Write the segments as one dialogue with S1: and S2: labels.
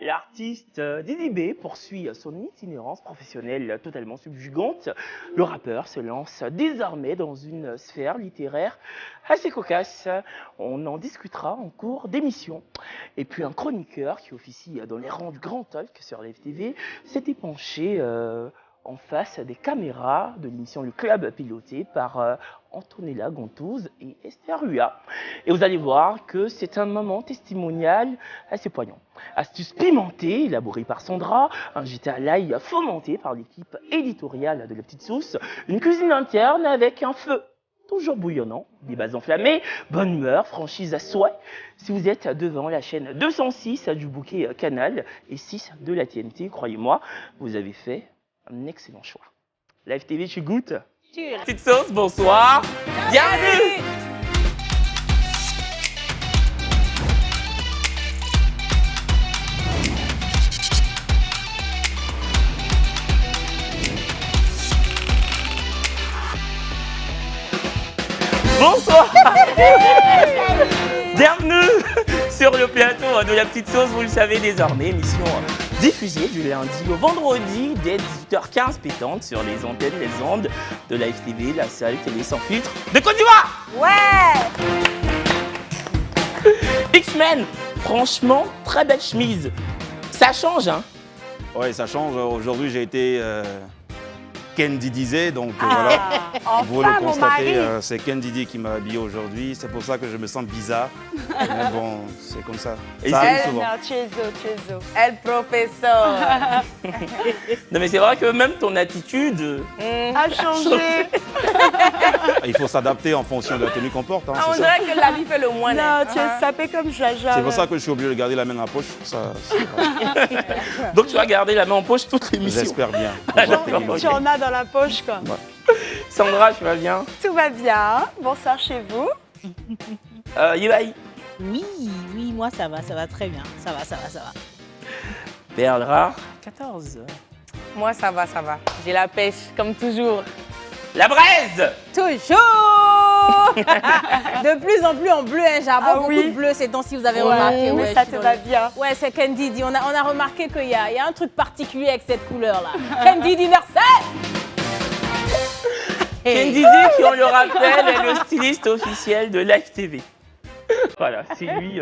S1: L'artiste Didi B poursuit son itinérance professionnelle totalement subjugante. Le rappeur se lance désormais dans une sphère littéraire assez cocasse. On en discutera en cours d'émission. Et puis un chroniqueur qui officie dans les rangs du Grand Talk sur la FTV s'était penché en face des caméras de l'émission Le Club pilotée par Antonella Gantouz et Esther Hua. Et vous allez voir que c'est un moment testimonial assez poignant. Astuces pimentées, élaborées par Sandra, un jeté à l'ail fomenté par l'équipe éditoriale de La Petite Sauce, une cuisine interne avec un feu toujours bouillonnant, des bases enflammées, bonne humeur, franchise à souhait. Si vous êtes devant la chaîne 206 du bouquet Canal et 6 de la TNT, croyez-moi, vous avez fait un excellent choix. La FTV, tu goûtes? Petite Sauce, bonsoir. Bienvenue. Bonsoir. Bienvenue sur le plateau de La Petite Sauce, vous le savez désormais, émission diffusée du lundi au vendredi dès 18h15 pétante sur les antennes, les ondes de la FTV, la seule télé sans filtre de Côte d'Ivoire.
S2: Ouais.
S1: X-Men, franchement, très belle chemise. Ça change, hein?
S3: Oui, ça change. Aujourd'hui, j'ai été Ken Didizé, donc voilà. Vous le constatez, c'est Ken Didi qui m'a habillé aujourd'hui. C'est pour ça que je me sens bizarre. Mais bon, c'est comme ça.
S1: Et
S3: Ça arrive souvent.
S2: Non, Chezo. El professeur.
S1: Non mais c'est vrai que même ton attitude
S2: A changé.
S3: Il faut s'adapter en fonction de la tenue qu'on porte. Hein,
S2: On
S3: c'est ça.
S2: dirait que la vie fait le moins. Non, tu es sapé comme Jaja.
S3: C'est pour ça que je suis obligé de garder la main en poche.
S1: Donc tu vas garder la main en poche toute l'émission.
S3: J'espère bien.
S2: Tu en as dans la poche, quoi.
S1: Sandra, tu vas bien?
S2: Tout va bien. Bonsoir chez vous.
S1: Yebaï.
S4: Oui, moi ça va très bien. Ça va.
S1: Perle rare, 14.
S2: Moi, ça va. J'ai la pêche, comme toujours.
S1: La braise.
S4: Toujours. De plus en plus en bleu, hein. J'ai beaucoup de bleu ces temps-ci, vous avez remarqué.
S2: Mais ça te va bien.
S4: Ouais, c'est Ken Didi. On a remarqué qu'il y a un truc particulier avec cette couleur-là. Ken Didi, merci.
S1: Ken Didi, qui on le rappelle, est le styliste officiel de Live TV. Voilà, c'est lui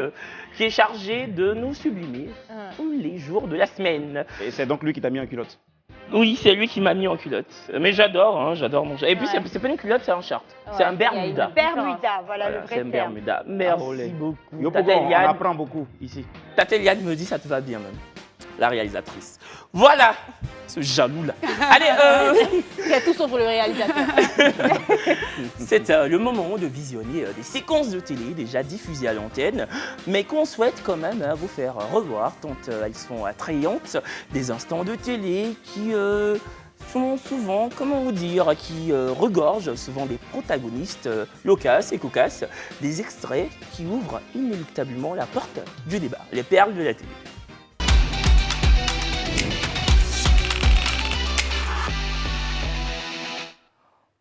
S1: qui est chargé de nous sublimer tous les jours de la semaine.
S3: Et c'est donc lui qui t'a mis en culotte.
S1: Oui, c'est lui qui m'a mis en culotte. Mais j'adore mon chat. Et puis c'est pas une culotte, c'est un short. C'est un Bermuda.
S2: Bermuda, voilà le
S1: C'est
S2: vrai
S1: un
S2: terme.
S1: Bermuda. Merci beaucoup.
S3: On apprend beaucoup ici.
S1: Tata Eliane me dit ça te va bien même. La réalisatrice. Voilà, ce jaloux-là. Allez,
S4: C'est tout sauf le réalisateur.
S1: c'est le moment de visionner des séquences de télé déjà diffusées à l'antenne, mais qu'on souhaite quand même vous faire revoir, tant elles sont attrayantes, des instants de télé qui sont souvent, comment vous dire, qui regorgent souvent des protagonistes loquaces et cocasses, des extraits qui ouvrent inéluctablement la porte du débat, les perles de la télé.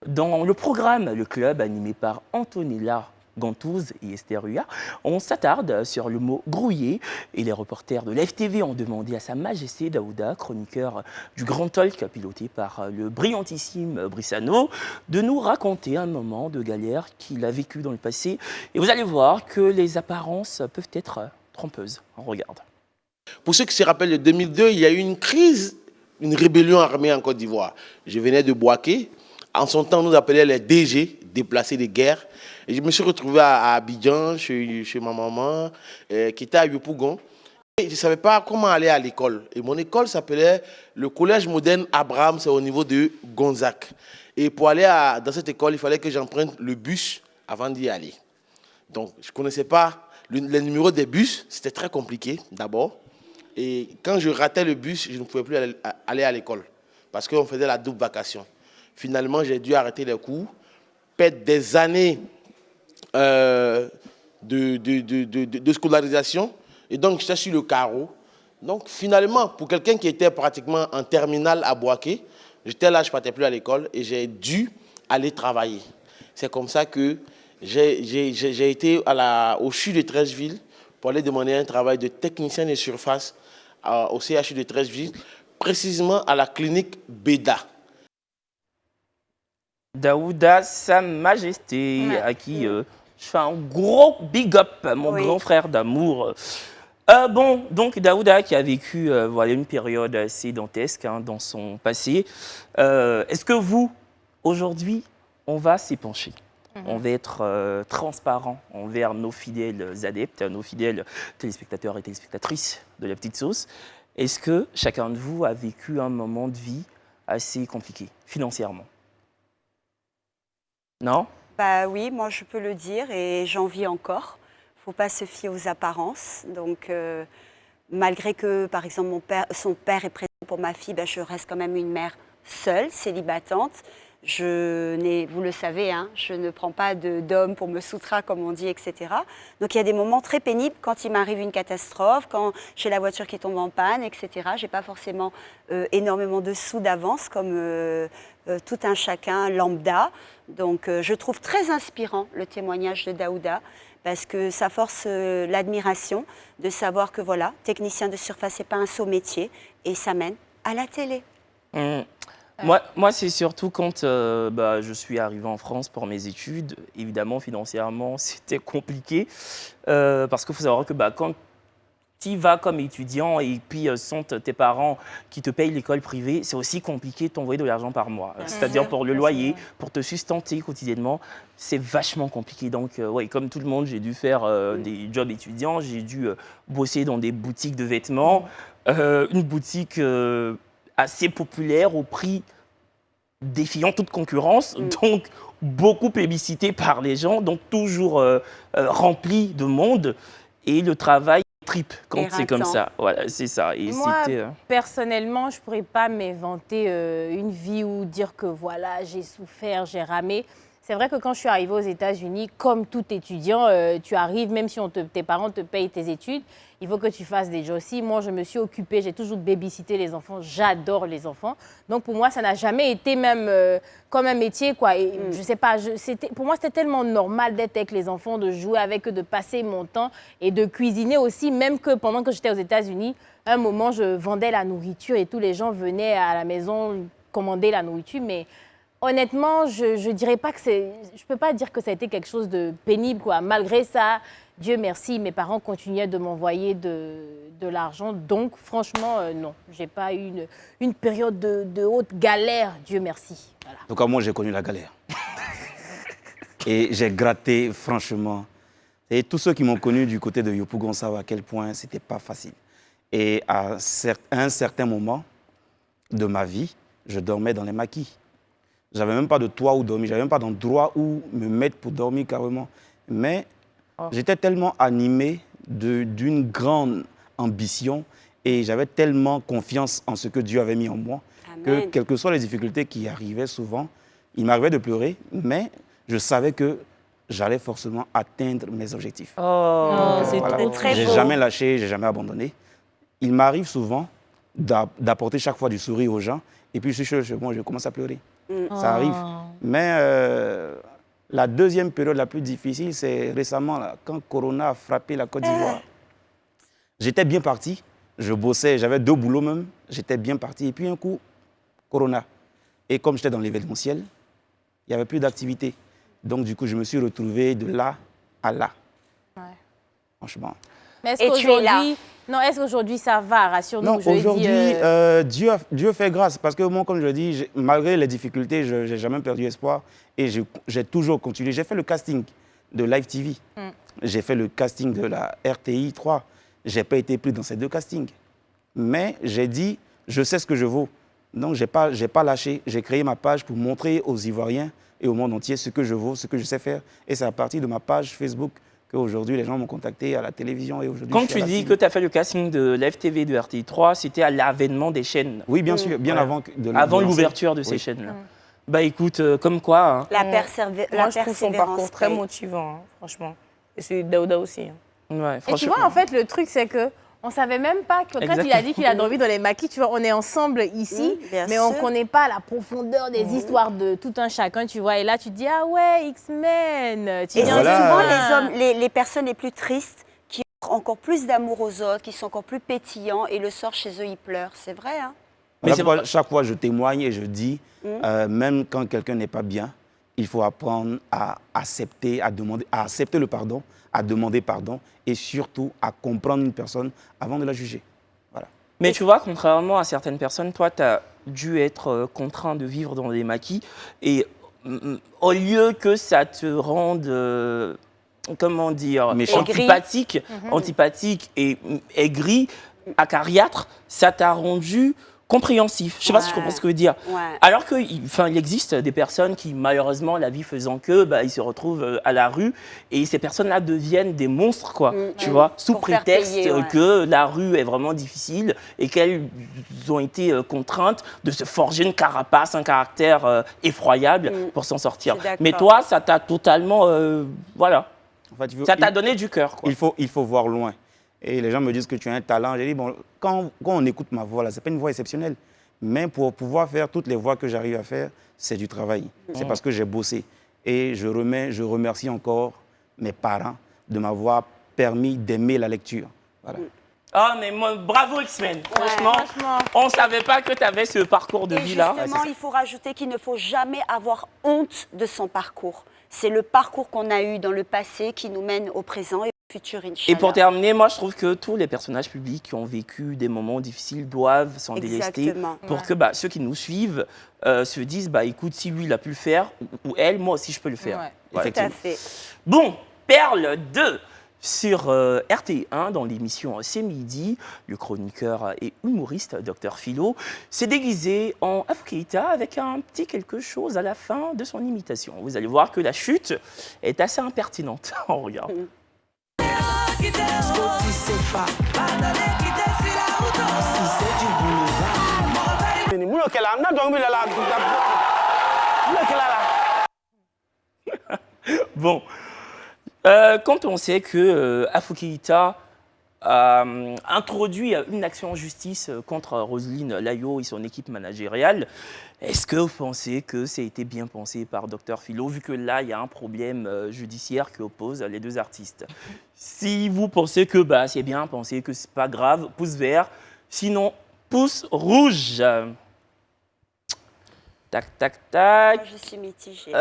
S1: Dans le programme Le Club, animé par Antonella Gantouz et Esther Hua, on s'attarde sur le mot grouillé et les reporters de l'FTV ont demandé à Sa Majesté Daouda, chroniqueur du Grand Talk piloté par le brillantissime Brissano, de nous raconter un moment de galère qu'il a vécu dans le passé. Et vous allez voir que les apparences peuvent être trompeuses. On regarde.
S5: Pour ceux qui se rappellent de 2002, il y a eu une crise, une rébellion armée en Côte d'Ivoire. Je venais de Bouaké. En son temps, on nous appelait les DG, déplacés de guerre. Et je me suis retrouvé à Abidjan, chez ma maman, qui était à Yopougon. Et je ne savais pas comment aller à l'école. Et mon école s'appelait le Collège moderne Abraham, c'est au niveau de Gonzac. Et pour aller dans cette école, il fallait que j'emprunte le bus avant d'y aller. Donc, je ne connaissais pas les numéros des bus. C'était très compliqué, d'abord. Et quand je ratais le bus, je ne pouvais plus aller à l'école parce qu'on faisait la double vacation. Finalement, j'ai dû arrêter les cours, perdre des années de scolarisation. Et donc, j'étais sur le carreau. Donc, finalement, pour quelqu'un qui était pratiquement en terminale à Bouaké, j'étais là, je ne partais plus à l'école et j'ai dû aller travailler. C'est comme ça que j'ai été au CHU de Treichville pour aller demander un travail de technicien de surface au CHU de Treichville, précisément à la clinique Beda.
S1: Daouda, Sa Majesté, à qui je fais un gros big up, mon grand frère d'amour. Bon, donc Daouda qui a vécu voilà, une période assez dantesque dans son passé. Est-ce que vous, aujourd'hui, on va s'y pencher? On va être transparent envers nos fidèles adeptes, nos fidèles téléspectateurs et téléspectatrices de La Petite Sauce. Est-ce que chacun de vous a vécu un moment de vie assez compliqué, financièrement? Non?
S6: Bah oui, moi je peux le dire et j'en vis encore. Il ne faut pas se fier aux apparences. Donc, malgré que, par exemple, son père est présent pour ma fille, ben, je reste quand même une mère seule, célibatante. Vous le savez, hein, je ne prends pas d'homme pour me soustraire, comme on dit, etc. Donc, il y a des moments très pénibles quand il m'arrive une catastrophe, quand j'ai la voiture qui tombe en panne, etc. Je n'ai pas forcément énormément de sous d'avance, comme tout un chacun lambda. Donc, je trouve très inspirant le témoignage de Daouda, parce que ça force l'admiration de savoir que, voilà, technicien de surface, ce n'est pas un saut métier, et ça mène à la télé.
S1: Moi, c'est surtout quand je suis arrivé en France pour mes études. Évidemment, financièrement, c'était compliqué. Parce qu'il faut savoir que quand tu y vas comme étudiant et puis sont tes parents qui te payent l'école privée, c'est aussi compliqué de t'envoyer de l'argent par mois. C'est-à-dire pour le loyer, pour te sustenter quotidiennement, c'est vachement compliqué. Donc, comme tout le monde, j'ai dû faire des jobs étudiants, j'ai dû bosser dans des boutiques de vêtements, une boutique assez populaire au prix défiant toute concurrence, donc beaucoup plébiscité par les gens, donc toujours rempli de monde, et le travail tripe quand c'est comme ça. Voilà, c'est ça. Et
S4: moi, personnellement, je ne pourrais pas m'inventer une vie ou dire que voilà, j'ai souffert, j'ai ramé. C'est vrai que quand je suis arrivée aux États-Unis, comme tout étudiant, tu arrives, même si tes parents te payent tes études, il faut que tu fasses des jobs aussi. Moi, je me suis occupée, j'ai toujours babysitté les enfants, j'adore les enfants. Donc, pour moi, ça n'a jamais été même comme un métier, quoi. Et, je sais pas, pour moi, c'était tellement normal d'être avec les enfants, de jouer avec eux, de passer mon temps et de cuisiner aussi, même que pendant que j'étais aux États-Unis, à un moment, je vendais la nourriture et tous les gens venaient à la maison commander la nourriture, mais honnêtement, je dirais pas que je peux pas dire que ça a été quelque chose de pénible, quoi. Malgré ça, Dieu merci, mes parents continuaient de m'envoyer de l'argent. Donc, franchement, non. J'ai pas eu une période de haute galère, Dieu merci. Voilà.
S3: En tout cas, moi, j'ai connu la galère. Et j'ai gratté, franchement. Et tous ceux qui m'ont connu du côté de Yopougon savent à quel point c'était pas facile. Et à un certain moment de ma vie, je dormais dans les maquis. J'avais même pas de toit où dormir, j'avais même pas d'endroit où me mettre pour dormir carrément. Mais j'étais tellement animé d'une grande ambition et j'avais tellement confiance en ce que Dieu avait mis en moi. Amen. Que quelles que soient les difficultés qui arrivaient souvent, il m'arrivait de pleurer, mais je savais que j'allais forcément atteindre mes objectifs.
S6: C'est très beau.
S3: J'ai jamais lâché, j'ai jamais abandonné. Il m'arrive souvent d'apporter chaque fois du sourire aux gens et puis je commence à pleurer. Ça arrive. Mais la deuxième période la plus difficile, c'est récemment, là, quand Corona a frappé la Côte d'Ivoire. J'étais bien parti, je bossais, j'avais 2 boulots même, j'étais bien parti. Et puis un coup, Corona. Et comme j'étais dans l'événementiel, il n'y avait plus d'activité. Donc du coup, je me suis retrouvé de là à là. Ouais. Franchement.
S4: Mais est-ce qu'aujourd'hui ça va? Rassure-nous.
S3: Non, aujourd'hui, Dieu fait grâce. Parce que moi, comme je le dis, malgré les difficultés, je n'ai jamais perdu espoir. Et j'ai toujours continué. J'ai fait le casting de Live TV. J'ai fait le casting de la RTI 3. Je n'ai pas été pris dans ces 2 castings. Mais j'ai dit, je sais ce que je vaux. Donc, je n'ai pas lâché. J'ai créé ma page pour montrer aux Ivoiriens et au monde entier ce que je vaux, ce que je sais faire. Et c'est à partir de ma page Facebook qu'aujourd'hui, les gens m'ont contacté à la télévision et aujourd'hui.
S1: Quand tu dis que tu as fait le casting de Live TV de RTI 3, c'était à l'avènement des chaînes.
S3: Oui, bien sûr, bien avant
S1: l'ouverture de ces chaînes-là. Bah écoute, comme quoi. Hein.
S2: Moi, je trouve son parcours très motivant, hein, franchement. Et celui de Daouda aussi. Hein.
S1: Ouais,
S4: et tu vois, en fait, le truc, c'est que on ne savait même pas que quand il a dit qu'il a dormi dans les maquis, tu vois, on est ensemble ici, mais on ne connaît pas la profondeur des histoires de tout un chacun, tu vois. Et là, tu te dis, ah ouais, X-Men.
S6: Et souvent, les personnes les plus tristes encore plus d'amour aux autres, qui sont encore plus pétillants, et le soir, chez eux, ils pleurent. C'est vrai, hein?
S3: Mais chaque fois, je témoigne et je dis, même quand quelqu'un n'est pas bien, il faut apprendre à accepter, à accepter le pardon, à demander pardon et surtout à comprendre une personne avant de la juger. Voilà.
S1: Mais tu vois, contrairement à certaines personnes, toi, tu as dû être contraint de vivre dans des maquis et au lieu que ça te rende, comment dire, antipathique et aigri, acariâtre, ça t'a rendu compréhensif. Je ne sais pas si je comprends ce que je veux dire. Alors qu'il existe des personnes qui, malheureusement, la vie faisant que, ils se retrouvent à la rue et ces personnes-là deviennent des monstres, quoi. Tu vois, sous prétexte que la rue est vraiment difficile et qu'elles ont été contraintes de se forger une carapace, un caractère effroyable pour s'en sortir. Mais toi, ça t'a totalement, voilà,
S3: en fait,
S1: ça t'a donné du cœur, quoi.
S3: Il faut voir loin. Et les gens me disent que tu as un talent. J'ai dit, bon, quand on écoute ma voix, ce n'est pas une voix exceptionnelle. Mais pour pouvoir faire toutes les voix que j'arrive à faire, c'est du travail. C'est parce que j'ai bossé. Et je remercie encore mes parents de m'avoir permis d'aimer la lecture. Voilà.
S1: Ah, mais bravo X-Men. Franchement, on ne savait pas que tu avais ce parcours de vie-là.
S6: Justement, il faut rajouter qu'il ne faut jamais avoir honte de son parcours. C'est le parcours qu'on a eu dans le passé qui nous mène au présent et au futur, Inch'Allah.
S1: Et pour terminer, moi, je trouve que tous les personnages publics qui ont vécu des moments difficiles doivent s'en délester pour que ceux qui nous suivent se disent, écoute, si lui, il a pu le faire, ou elle, moi aussi, je peux le faire.
S6: Tout à fait.
S1: Bon, Perle 2. Sur RT1, dans l'émission C'est Midi, le chroniqueur et humoriste Dr Philo s'est déguisé en Afou Keïta avec un petit quelque chose à la fin de son imitation. Vous allez voir que la chute est assez impertinente. On regarde. Bon. Quand on sait que Afou Keïta a introduit une action en justice contre Roselyne Layo et son équipe managériale, est-ce que vous pensez que ça a été bien pensé par Dr Philo, vu que là, il y a un problème judiciaire qui oppose les deux artistes? Si vous pensez que c'est bien pensé, que c'est pas grave, pouce vert. Sinon, pouce rouge. Tac, tac, tac.
S6: Moi, je suis mitigée.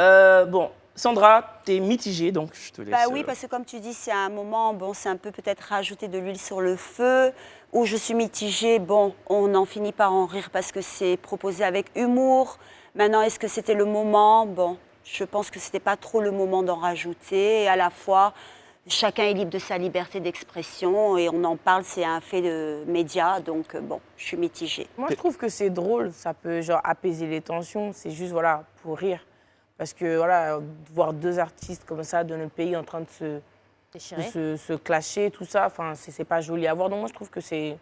S1: Bon. Sandra, tu es mitigée, donc je te laisse.
S6: Oui, parce que comme tu dis, c'est un moment, c'est un peu peut-être rajouter de l'huile sur le feu, où je suis mitigée, on en finit par en rire parce que c'est proposé avec humour. Maintenant, est-ce que c'était le moment? Je pense que c'était pas trop le moment d'en rajouter. Et à la fois, chacun est libre de sa liberté d'expression et on en parle, c'est un fait de médias, donc je suis mitigée.
S2: Moi, je trouve que c'est drôle, ça peut apaiser les tensions, c'est juste pour rire. Parce que voir deux artistes comme ça dans le pays en train de se clasher, tout ça, c'est pas joli à voir. Donc moi, je trouve que c'est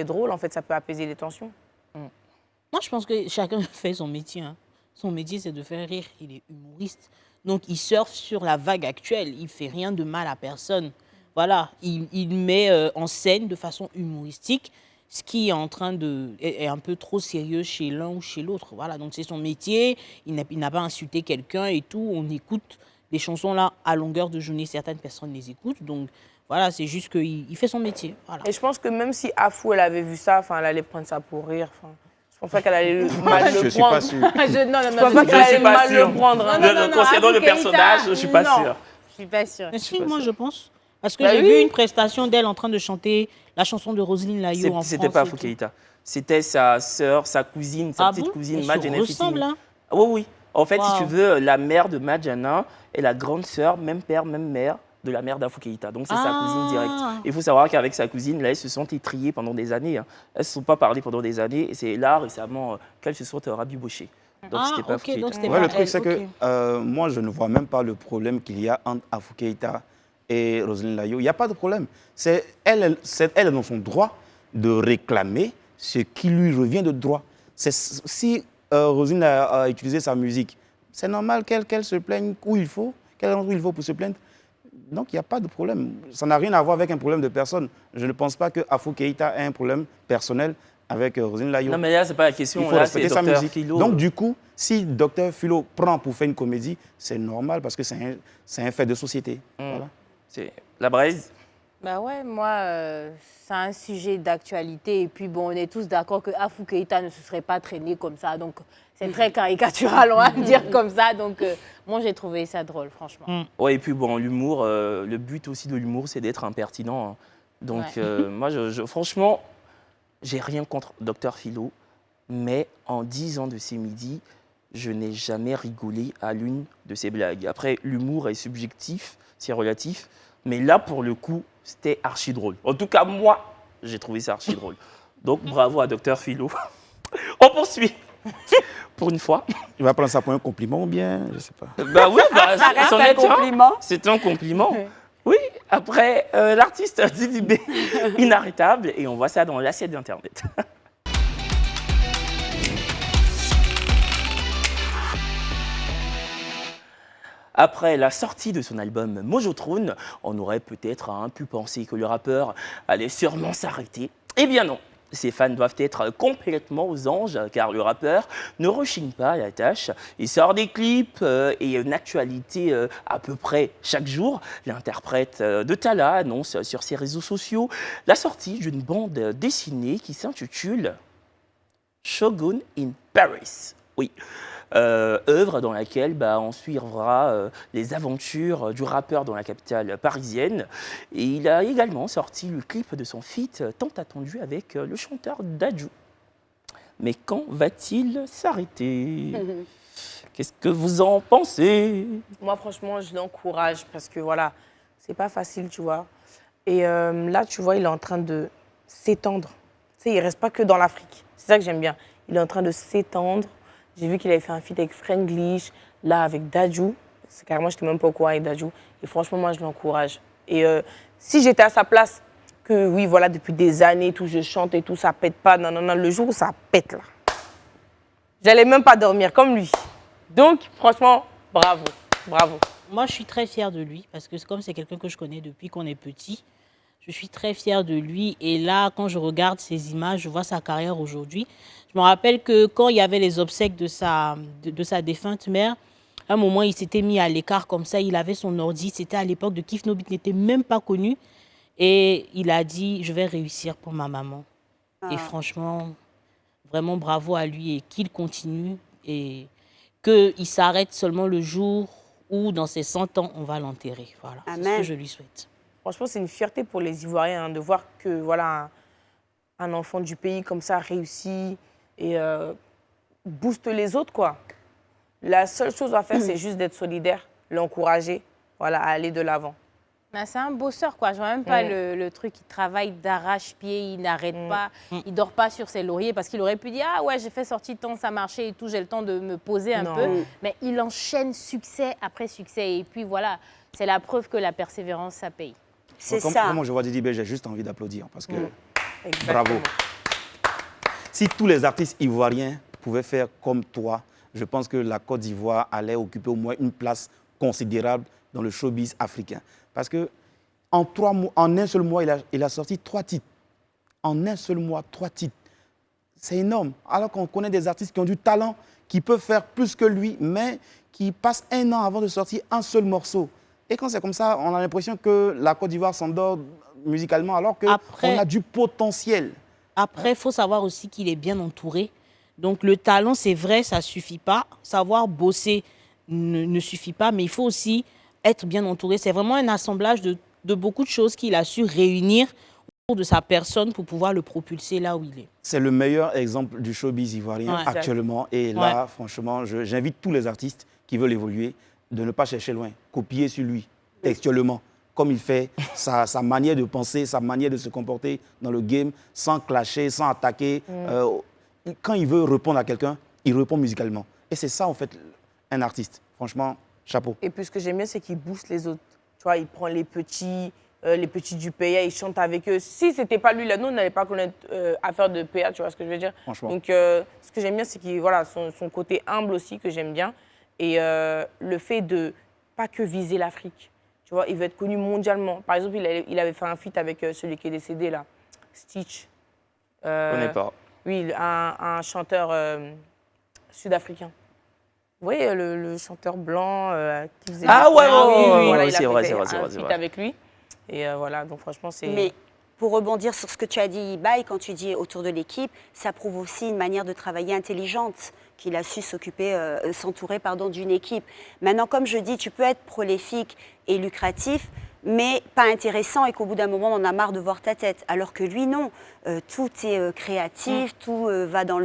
S2: drôle, en fait, ça peut apaiser les tensions.
S7: Moi, je pense que chacun fait son métier. Hein. Son métier, c'est de faire rire. Il est humoriste. Donc, il surfe sur la vague actuelle. Il ne fait rien de mal à personne. Voilà, il met en scène de façon humoristique ce qui est un peu trop sérieux chez l'un ou chez l'autre. Voilà, donc c'est son métier, il n'a pas insulté quelqu'un et tout. On écoute les chansons là à longueur de journée, certaines personnes les écoutent. Donc voilà, c'est juste qu'il fait son métier. Voilà.
S2: Et je pense que même si Afou, elle avait vu ça, elle allait prendre ça pour rire. Je pense pas qu'elle allait mal le prendre.
S3: Je suis pas sûr.
S2: Je pense pas qu'elle allait mal le prendre.
S1: Concernant le personnage, je suis pas sûr.
S4: Je suis pas sûre.
S7: Mais si, moi je pense. Parce que j'ai vu une prestation d'elle en train de chanter la chanson de Roselyne Layo en France.
S1: C'était pas Afou Keïta. C'était sa sœur, sa cousine, sa petite cousine, Madjana Fitini.
S7: Ressemble, hein?
S1: Oui. En fait, si tu veux, la mère de Madjana est la grande sœur, même père, même mère, de la mère d'Afou Keïta. Donc, c'est sa cousine directe. Il faut savoir qu'avec sa cousine, là, elles se sont étriées pendant des années. Hein. Elles ne se sont pas parlées pendant des années. Et c'est là, récemment, qu'elles se sont rabibochées. Donc, c'était pas Afou Keïta.
S3: Le truc, c'est que moi, je ne vois même pas le problème qu'il y a entre Afou Keïta et Roselyne Layo. Il n'y a pas de problème. Elle est dans son droit de réclamer ce qui lui revient de droit. Si Roselyne a utilisé sa musique, c'est normal qu'elle se plaigne où il faut, pour se plaindre. Donc, il n'y a pas de problème. Ça n'a rien à voir avec un problème de personne. Je ne pense pas que Afou Keïta ait un problème personnel avec Roselyne Layo.
S1: Non, mais là, ce n'est pas la question.
S3: Il faut respecter sa musique. Donc, du coup, si Dr Philo prend pour faire une comédie, c'est normal parce que c'est un fait de société. Voilà.
S1: C'est la braise.
S4: Bah ouais, moi, c'est un sujet d'actualité. Et puis bon, on est tous d'accord que Afou Keïta ne se serait pas traîné comme ça. Donc c'est très caricatural, on va dire comme ça. Donc moi, j'ai trouvé ça drôle, franchement.
S1: Ouais, et puis bon, l'humour, le but aussi de l'humour, c'est d'être impertinent, hein. Donc moi, franchement, j'ai rien contre Dr Philo, mais en 10 ans de ces midis, je n'ai jamais rigolé à l'une de ses blagues. Après, l'humour est subjectif, c'est relatif, mais là, pour le coup, c'était archi drôle. En tout cas, moi, j'ai trouvé ça archi drôle. Donc, bravo à Dr Philo. On poursuit. Pour une fois.
S3: Il va prendre ça pour un compliment ou bien, je ne sais pas.
S1: Bah oui, bah,
S6: Ça reste un compliment.
S1: c'est un compliment. Oui, après, l'artiste Didi B, inarrêtable, et on voit ça dans l'assiette d'Internet. Après la sortie de son album Mojo Throne, on aurait peut-être pu penser que le rappeur allait sûrement s'arrêter. Eh bien non, ses fans doivent être complètement aux anges car le rappeur ne rechigne pas à la tâche. Il sort des clips et une actualité à peu près chaque jour. L'interprète de Tala annonce sur ses réseaux sociaux la sortie d'une bande dessinée qui s'intitule Shogun in Paris. Oui. Œuvre dans laquelle on suivra les aventures du rappeur dans la capitale parisienne. Et il a également sorti le clip de son feat tant attendu avec le chanteur Dadju. Mais quand va-t-il s'arrêter? Qu'est-ce que vous en pensez?
S2: Moi, franchement, je l'encourage parce que voilà, c'est pas facile, tu vois. Et là, tu vois, il est en train de s'étendre. Tu sais, il reste pas que dans l'Afrique. C'est ça que j'aime bien. Il est en train de s'étendre. J'ai vu qu'il avait fait un feat avec Franglish, là avec Dadju. C'est carrément, je n'étais même pas au courant avec Dadju. Et franchement, moi, je l'encourage. Et si j'étais à sa place, que oui, voilà, depuis des années, tout, je chante et tout, ça pète pas. Non, non, non, le jour où ça pète, là, j'allais même pas dormir comme lui. Donc, franchement, bravo, bravo.
S7: Moi, je suis très fière de lui parce que comme c'est quelqu'un que je connais depuis qu'on est petit, je suis très fière de lui. Et là, quand je regarde ses images, je vois sa carrière aujourd'hui. Je me rappelle que quand il y avait les obsèques de sa défunte mère, à un moment, il s'était mis à l'écart comme ça. Il avait son ordi. C'était à l'époque de Kif Nobit, n'était même pas connu. Et il a dit, je vais réussir pour ma maman. Et franchement, vraiment bravo à lui et qu'il continue. Et qu'il s'arrête seulement le jour où, dans ses 100 ans, on va l'enterrer. Voilà, c'est ce que je lui souhaite.
S2: Franchement, c'est une fierté pour les Ivoiriens de voir que voilà, un enfant du pays comme ça réussit et booste les autres, quoi. La seule chose à faire, c'est juste d'être solidaire, l'encourager, voilà, à aller de l'avant.
S4: C'est un bosseur, quoi. Je vois même pas le truc. Il travaille d'arrache-pied, il n'arrête pas, il dort pas sur ses lauriers parce qu'il aurait pu dire ah ouais, j'ai fait sortie de temps, ça marchait et tout, j'ai le temps de me poser un peu. Mais il enchaîne succès après succès et puis voilà, c'est la preuve que la persévérance, ça paye.
S6: C'est ça.
S3: Comment je vois Didi B, j'ai juste envie d'applaudir parce que bravo. Si tous les artistes ivoiriens pouvaient faire comme toi, je pense que la Côte d'Ivoire allait occuper au moins une place considérable dans le showbiz africain. Parce qu'en un seul mois, il a sorti 3 titres. En un seul mois, 3 titres. C'est énorme. Alors qu'on connaît des artistes qui ont du talent, qui peuvent faire plus que lui, mais qui passent 1 an avant de sortir un seul morceau. Et quand c'est comme ça, on a l'impression que la Côte d'Ivoire s'endort musicalement, alors qu'on a du potentiel.
S7: Après, il faut savoir aussi qu'il est bien entouré. Donc, le talent, c'est vrai, ça ne suffit pas. Savoir bosser ne suffit pas, mais il faut aussi être bien entouré. C'est vraiment un assemblage de beaucoup de choses qu'il a su réunir autour de sa personne pour pouvoir le propulser là où il est. C'est
S3: le meilleur exemple du showbiz ivoirien actuellement. Et là, franchement, j'invite tous les artistes qui veulent évoluer de ne pas chercher loin, copier sur lui, textuellement, comme il fait, sa manière de penser, sa manière de se comporter dans le game, sans clasher, sans attaquer. Quand il veut répondre à quelqu'un, il répond musicalement. Et c'est ça, en fait, un artiste. Franchement, chapeau.
S2: Et puis, ce que j'aime bien, c'est qu'il booste les autres. Tu vois, il prend les petits du PA, il chante avec eux. Si ce n'était pas lui, là, nous, on n'allait pas connaître affaire de PA, tu vois ce que je veux dire?
S3: Franchement.
S2: Donc, ce que j'aime bien, c'est qu'il voilà, son côté humble aussi, que j'aime bien. Et le fait de pas que viser l'Afrique. Tu vois, il veut être connu mondialement. Par exemple, il avait fait un feat avec celui qui est décédé, là, Stitch.
S1: Je connais pas.
S2: Oui, un chanteur sud-africain. Vous voyez, le chanteur blanc qui faisait...
S1: Ah ouais,
S2: oui,
S1: voilà, c'est vrai.
S2: avec lui. Et voilà, donc franchement, c'est...
S6: Mais pour rebondir sur ce que tu as dit, Ibai, quand tu dis autour de l'équipe, ça prouve aussi une manière de travailler intelligente, qu'il a su s'entourer d'une équipe. Maintenant, comme je dis, tu peux être prolifique et lucratif, mais pas intéressant et qu'au bout d'un moment, on en a marre de voir ta tête. Alors que lui, non. Tout est créatif, tout va dans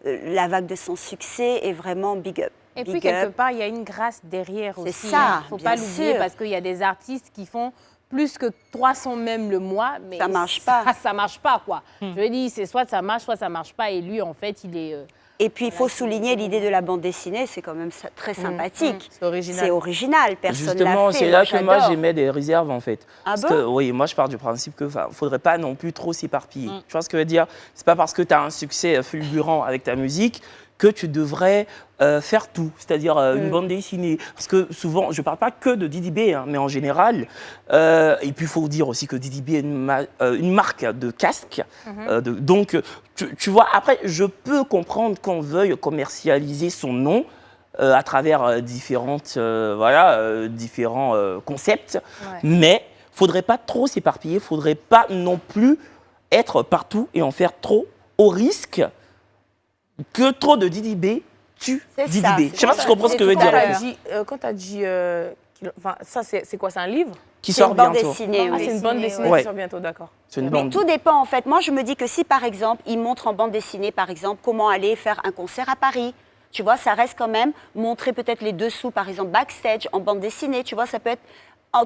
S6: la vague de son succès et vraiment big up.
S4: Et puis, quelque part, il y a une grâce derrière aussi.
S6: C'est ça,
S4: il ne faut pas l'oublier parce qu'il y a des artistes qui font plus que 300 même le mois. Mais
S6: ça ne marche pas.
S4: Ça ne marche pas, quoi. Je veux dire, c'est soit ça marche pas. Et lui, en fait, il est...
S6: Et puis, il faut souligner l'idée de la bande dessinée, c'est quand même très sympathique.
S2: C'est original.
S6: C'est original, personne ne l'a fait.
S1: Justement, c'est là que moi j'émets des réserves en fait.
S6: Ah
S1: Parce
S6: bon
S1: que, oui, moi je pars du principe qu'il ne faudrait pas non plus trop s'éparpiller. Tu vois ce que je veux dire? C'est pas parce que tu as un succès fulgurant avec ta musique que tu devrais faire tout, c'est-à-dire une bande dessinée. Parce que souvent, je ne parle pas que de Didi B, hein, mais en général. Et puis, il faut dire aussi que Didi B est une marque de casque. Donc, tu vois, après, je peux comprendre qu'on veuille commercialiser son nom à travers différents concepts. Ouais. Mais il ne faudrait pas trop s'éparpiller, il ne faudrait pas non plus être partout et en faire trop au risque que trop de Didi B tue Didi B. Je ne sais pas si tu comprends ce que je veux dire.
S2: Quand tu as dit... ça, c'est quoi? C'est un livre
S6: qui sort bientôt.
S2: C'est une bande dessinée qui sort bientôt, d'accord.
S6: Mais tout dépend, en fait. Moi, je me dis que si, par exemple, il montre en bande dessinée, par exemple, comment aller faire un concert à Paris, tu vois, ça reste quand même montrer peut-être les dessous, par exemple, backstage, en bande dessinée, tu vois, ça peut être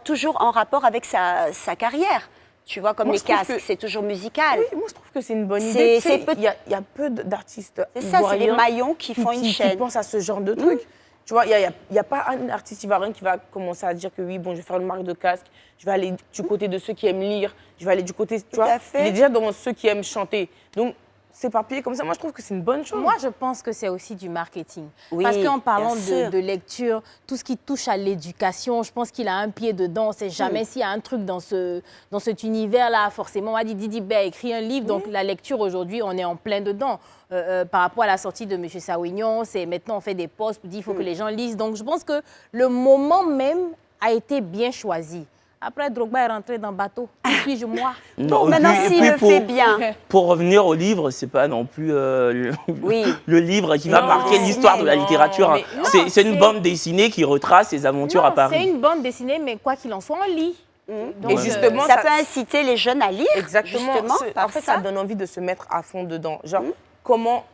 S6: toujours en rapport avec sa carrière. Tu vois, comme les casques, c'est toujours musical.
S2: Oui, moi je trouve que c'est une bonne idée. Il y a peu d'artistes.
S6: C'est ça, c'est les maillons qui font une chaîne.
S2: Qui pensent à ce genre de truc. Tu vois, il n'y a pas un artiste ivoirien qui va commencer à dire que oui, bon, je vais faire une marque de casque, je vais aller du côté de ceux qui aiment lire, je vais aller du côté, tu vois. Il est déjà dans ceux qui aiment chanter. Donc, s'éparpiller comme ça, moi je trouve que c'est une bonne chose.
S4: Moi je pense que c'est aussi du marketing.
S6: Oui,
S4: parce qu'en parlant de lecture, tout ce qui touche à l'éducation, je pense qu'il a un pied dedans. On ne sait jamais s'il y a un truc dans cet univers-là. Forcément, on a dit Didi B a écrit un livre, donc la lecture aujourd'hui, on est en plein dedans. Par rapport à la sortie de M. Sawignon, c'est maintenant on fait des posts, on dit il faut que les gens lisent. Donc je pense que le moment même a été bien choisi. Après, Drogba est rentré dans le bateau. Suis-je moi?
S6: Non, maintenant, s'il le fait bien.
S1: Pour revenir au livre, c'est pas non plus le livre qui va marquer l'histoire de la littérature. C'est une bande dessinée qui retrace ses aventures à Paris.
S4: C'est une bande dessinée, mais quoi qu'il en soit, on lit.
S6: Donc, et justement, ça peut inciter les jeunes à lire.
S2: Exactement. En fait, ça donne envie de se mettre à fond dedans. Genre, comment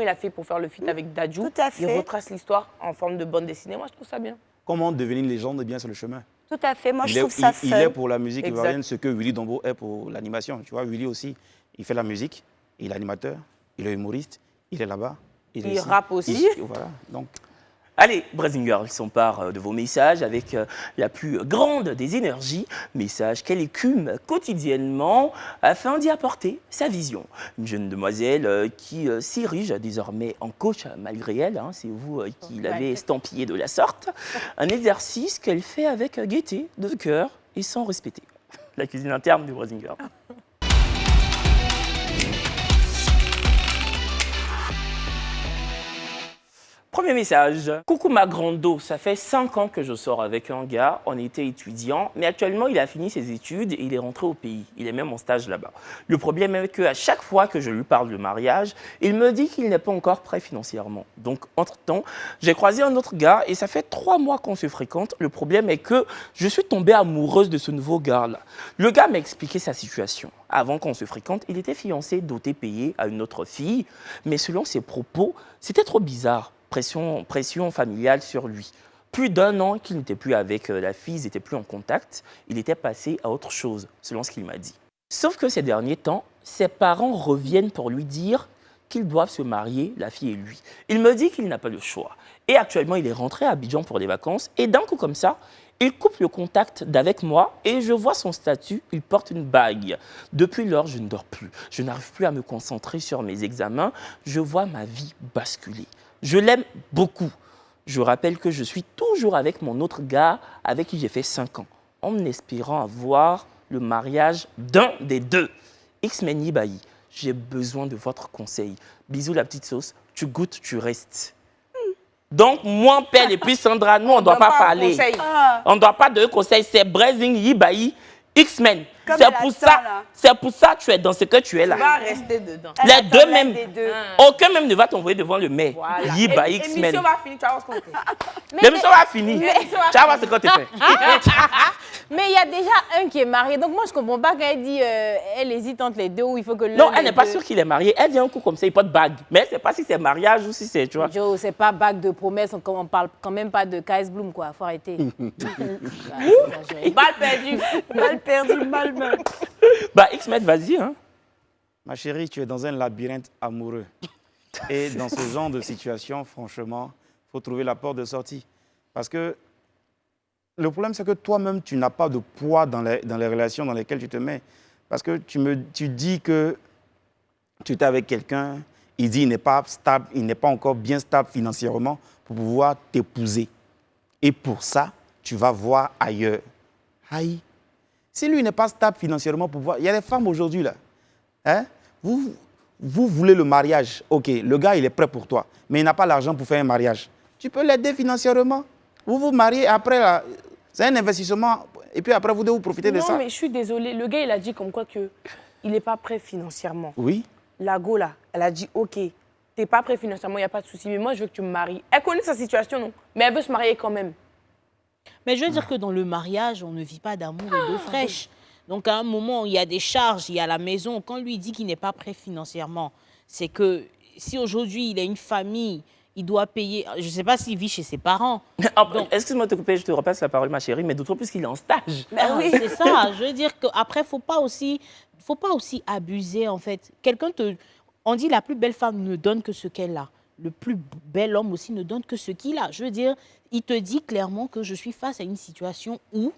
S2: il a fait pour faire le feat avec Dadju?
S6: Tout à fait.
S2: Il retrace l'histoire en forme de bande dessinée. Moi, je trouve ça bien.
S3: Comment devenir une légende est bien sur le chemin.
S6: Tout à fait, moi je trouve ça fun.
S3: Il est pour la musique ivoirienne ce que Willy Dombo est pour l'animation. Tu vois, Willy aussi, il fait la musique, il est animateur, il est humoriste, il est là-bas.
S2: Il rappe aussi.
S1: Voilà, donc... Allez, Brazzing Girls, on part de vos messages avec la plus grande des énergies, message qu'elle écume quotidiennement afin d'y apporter sa vision. Une jeune demoiselle qui s'érige désormais en coach malgré elle, hein, c'est vous qui l'avez estampillé de la sorte. Un exercice qu'elle fait avec gaieté, de cœur et sans respecter. La cuisine interne du Brazzing Girls. Premier message. Coucou ma grande, ça fait 5 ans que je sors avec un gars, on était étudiants, mais actuellement il a fini ses études et il est rentré au pays. Il est même en stage là-bas. Le problème est qu'à chaque fois que je lui parle de mariage, il me dit qu'il n'est pas encore prêt financièrement. Donc entre-temps, j'ai croisé un autre gars et ça fait 3 mois qu'on se fréquente. Le problème est que je suis tombée amoureuse de ce nouveau gars-là. Le gars m'a expliqué sa situation. Avant qu'on se fréquente, il était fiancé, doté, payé à une autre fille, mais selon ses propos, c'était trop bizarre. Pression familiale sur lui. Plus d'1 an qu'il n'était plus avec la fille, ils n'étaient plus en contact, il était passé à autre chose, selon ce qu'il m'a dit. Sauf que ces derniers temps, ses parents reviennent pour lui dire qu'ils doivent se marier, la fille et lui. Il me dit qu'il n'a pas le choix. Et actuellement, il est rentré à Abidjan pour des vacances, et d'un coup comme ça, il coupe le contact d'avec moi et je vois son statut, il porte une bague. Depuis lors, je ne dors plus. Je n'arrive plus à me concentrer sur mes examens. Je vois ma vie basculer. Je l'aime beaucoup. Je rappelle que je suis toujours avec mon autre gars avec qui j'ai fait 5 ans, en espérant avoir le mariage d'un des deux. X-Men Bailly, j'ai besoin de votre conseil. Bisous la petite sauce, tu goûtes, tu restes. Donc, moi, Pelle et puis Sandra, nous, on ne doit pas parler. On ne doit pas donner conseil. C'est Brazzing Bailly X-Men.
S6: Comme
S1: C'est
S6: elle
S1: pour
S6: attend,
S1: ça,
S6: là.
S1: c'est pour ça que tu es dans ce que tu es là.
S2: Tu vas rester dedans.
S6: Elle
S1: Les
S6: attend
S1: deux
S6: l'un
S1: même.
S6: des deux.
S1: Aucun même ne va t'envoyer devant le maire.
S2: Voilà.
S1: Yiba X-Men.
S2: L'émission va finir, tu vas voir ce qu'on fait.
S1: L'émission va finir. Tu vas voir ce qu'on te fait.
S4: Mais il y a déjà un qui est marié. Donc moi, je comprends pas quand elle dit elle hésite entre les deux ou il faut que l'un
S1: Non, elle
S4: des
S1: n'est pas
S4: deux-
S1: sûre qu'il est marié. Elle dit un coup comme ça, il porte bague. Mais elle ne sait pas si c'est mariage ou si c'est, tu vois.
S4: Joe, c'est pas bague de promesse, on parle quand même pas de KS Bloom, quoi. Faut arrêter.
S2: Balle perdue.
S6: Mal perdu, mal meurt.
S1: Bah, X-Men, vas-y, hein.
S3: Ma chérie, tu es dans un labyrinthe amoureux. Et dans ce genre de situation, franchement, il faut trouver la porte de sortie. Parce que le problème, c'est que toi-même, tu n'as pas de poids dans les relations dans lesquelles tu te mets. Parce que tu dis que tu es avec quelqu'un, il dit qu'il n'est pas stable, il n'est pas encore bien stable financièrement pour pouvoir t'épouser. Et pour ça, tu vas voir ailleurs. Aïe. Si lui n'est pas stable financièrement pour pouvoir... Il y a des femmes aujourd'hui, là. Hein? Vous voulez le mariage. OK, le gars, il est prêt pour toi. Mais il n'a pas l'argent pour faire un mariage. Tu peux l'aider financièrement. Vous vous mariez, après, là, c'est un investissement. Et puis après, vous devez vous profiter de ça.
S2: Non, mais je suis désolée. Le gars, il a dit comme quoi que il n'est pas prêt financièrement.
S3: Oui.
S2: La go, là, elle a dit, OK, t'es pas prêt financièrement, il n'y a pas de souci, mais moi, je veux que tu me maries. Elle connaît sa situation, non? Mais elle veut se marier quand même.
S7: Mais je veux dire que dans le mariage, on ne vit pas d'amour et d'eau fraîche. Donc, à un moment, il y a des charges, il y a la maison. Quand lui dit qu'il n'est pas prêt financièrement, c'est que si aujourd'hui, il a une famille, il doit payer... Je ne sais pas s'il vit chez ses parents.
S1: Excuse-moi de te couper, je te repasse la parole, ma chérie, mais d'autant plus qu'il est en stage.
S7: Oui, c'est ça. Je veux dire qu'après, il ne faut pas aussi abuser, en fait. On dit la plus belle femme ne donne que ce qu'elle a. Le plus bel homme aussi ne donne que ce qu'il a. Je veux dire, il te dit clairement que je suis face à une situation où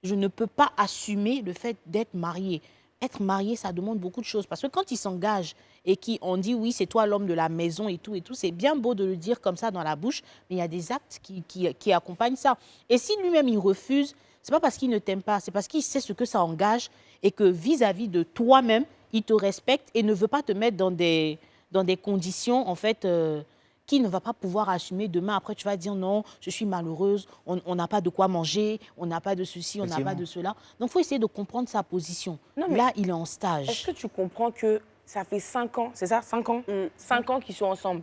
S7: je ne peux pas assumer le fait d'être mariée. Être marié, ça demande beaucoup de choses. Parce que quand il s'engage et qu'on dit, oui, c'est toi l'homme de la maison et tout, c'est bien beau de le dire comme ça dans la bouche, mais il y a des actes qui accompagnent ça. Et si lui-même, il refuse, ce n'est pas parce qu'il ne t'aime pas, c'est parce qu'il sait ce que ça engage et que vis-à-vis de toi-même, il te respecte et ne veut pas te mettre dans des conditions, en fait, qu'il ne va pas pouvoir assumer. Demain, après, tu vas dire non, je suis malheureuse, on n'a pas de quoi manger, on n'a pas de ceci, on n'a pas de cela. Donc, il faut essayer de comprendre sa position.
S2: Non, mais
S7: là, il est en stage.
S2: Est-ce que tu comprends que ça fait 5 ans, c'est ça, 5 ans 5 ans qu'ils sont ensemble.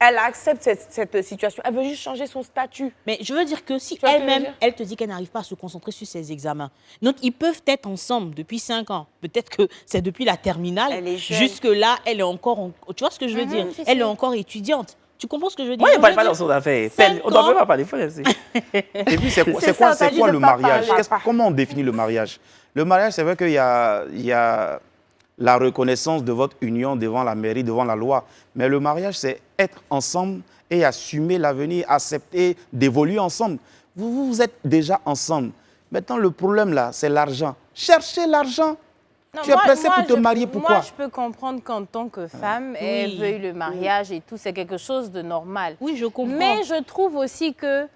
S2: Elle accepte cette situation. Elle veut juste changer son statut.
S7: Mais je veux dire que si
S2: Tu vois ce que je veux
S7: elle-même,
S2: dire?
S7: elle te dit qu'elle n'arrive pas à se concentrer sur ses examens. Donc, ils peuvent être ensemble depuis 5 ans. Peut-être que c'est depuis la terminale.
S6: Elle est jeune.
S7: Jusque-là, elle est encore... Tu vois ce que je veux dire? Elle est encore étudiante. Tu comprends ce que je veux dire?
S1: Moi, je ne parle
S7: veux
S1: pas
S7: dire,
S1: dans son affaire.
S7: 5
S1: On ne doit
S7: ans.
S1: même pas parler français.
S3: Et puis, c'est
S6: ça,
S3: quoi,
S6: t'as dit
S3: le
S6: de pas
S3: mariage?
S6: parler.
S3: Comment on définit le mariage? Le mariage, c'est vrai qu'il y a la reconnaissance de votre union devant la mairie, devant la loi. Mais le mariage, c'est être ensemble et assumer l'avenir, accepter d'évoluer ensemble. Vous êtes déjà ensemble. Maintenant, le problème, là, c'est l'argent. Cherchez l'argent.
S4: Non,
S3: Tu es pressé pour te marier, pourquoi?
S4: Moi, je peux comprendre qu'en tant que femme, elle veuille le mariage et tout, c'est quelque chose de normal.
S7: Oui, je comprends.
S4: Mais je trouve aussi que,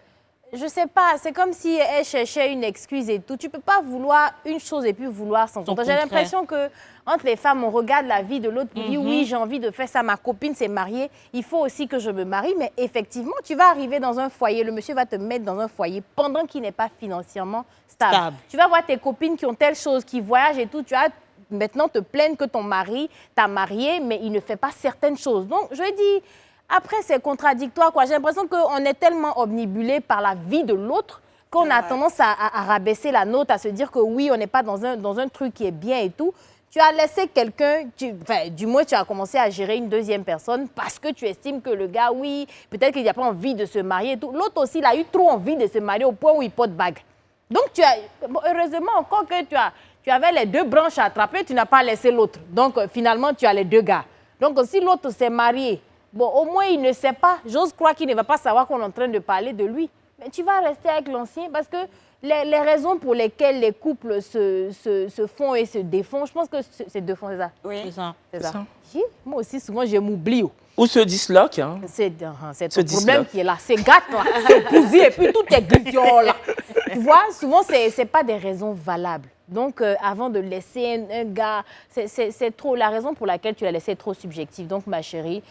S4: je sais pas, c'est comme si elle cherchait une excuse et tout. Tu peux pas vouloir une chose et puis vouloir son contraire. J'ai
S7: contraire.
S4: l'impression que entre les femmes, on regarde la vie de l'autre, on dit oui, j'ai envie de faire ça, ma copine s'est mariée, il faut aussi que je me marie. Mais effectivement, tu vas arriver dans un foyer, le monsieur va te mettre dans un foyer pendant qu'il n'est pas financièrement stable. Tu vas voir tes copines qui ont telle chose, qui voyagent et tout, tu vas maintenant te plaindre que ton mari t'a marié, mais il ne fait pas certaines choses. Donc, je dis, après, c'est contradictoire, quoi. J'ai l'impression qu'on est tellement omnibulé par la vie de l'autre qu'on a tendance à rabaisser la nôtre, à se dire que oui, on n'est pas dans un truc qui est bien et tout. Tu as laissé quelqu'un, du moins tu as commencé à gérer une deuxième personne parce que tu estimes que le gars, oui, peut-être qu'il n'a pas envie de se marier et tout. L'autre aussi, il a eu trop envie de se marier au point où il porte bague. Donc, heureusement encore que tu avais les deux branches à attraper, tu n'as pas laissé l'autre. Donc, finalement, tu as les deux gars. Donc, si l'autre s'est marié, bon, au moins, il ne sait pas. J'ose croire qu'il ne va pas savoir qu'on est en train de parler de lui. Mais tu vas rester avec l'ancien parce que les raisons pour lesquelles les couples se font et se défont, je pense que c'est deux fonds, c'est ça?
S6: Oui.
S7: C'est ça.
S4: C'est ça. Moi aussi, souvent, je m'oublie.
S1: Ou se disloque. Hein.
S4: C'est
S1: Se
S4: ton problème
S1: disloque.
S4: qui est là. C'est gâte, là. C'est poussé et puis tout est grission, là. Tu vois, souvent, c'est pas des raisons valables. Donc, avant de laisser un gars, c'est trop. La raison pour laquelle tu l'as laissé est trop subjective. Donc, ma chérie,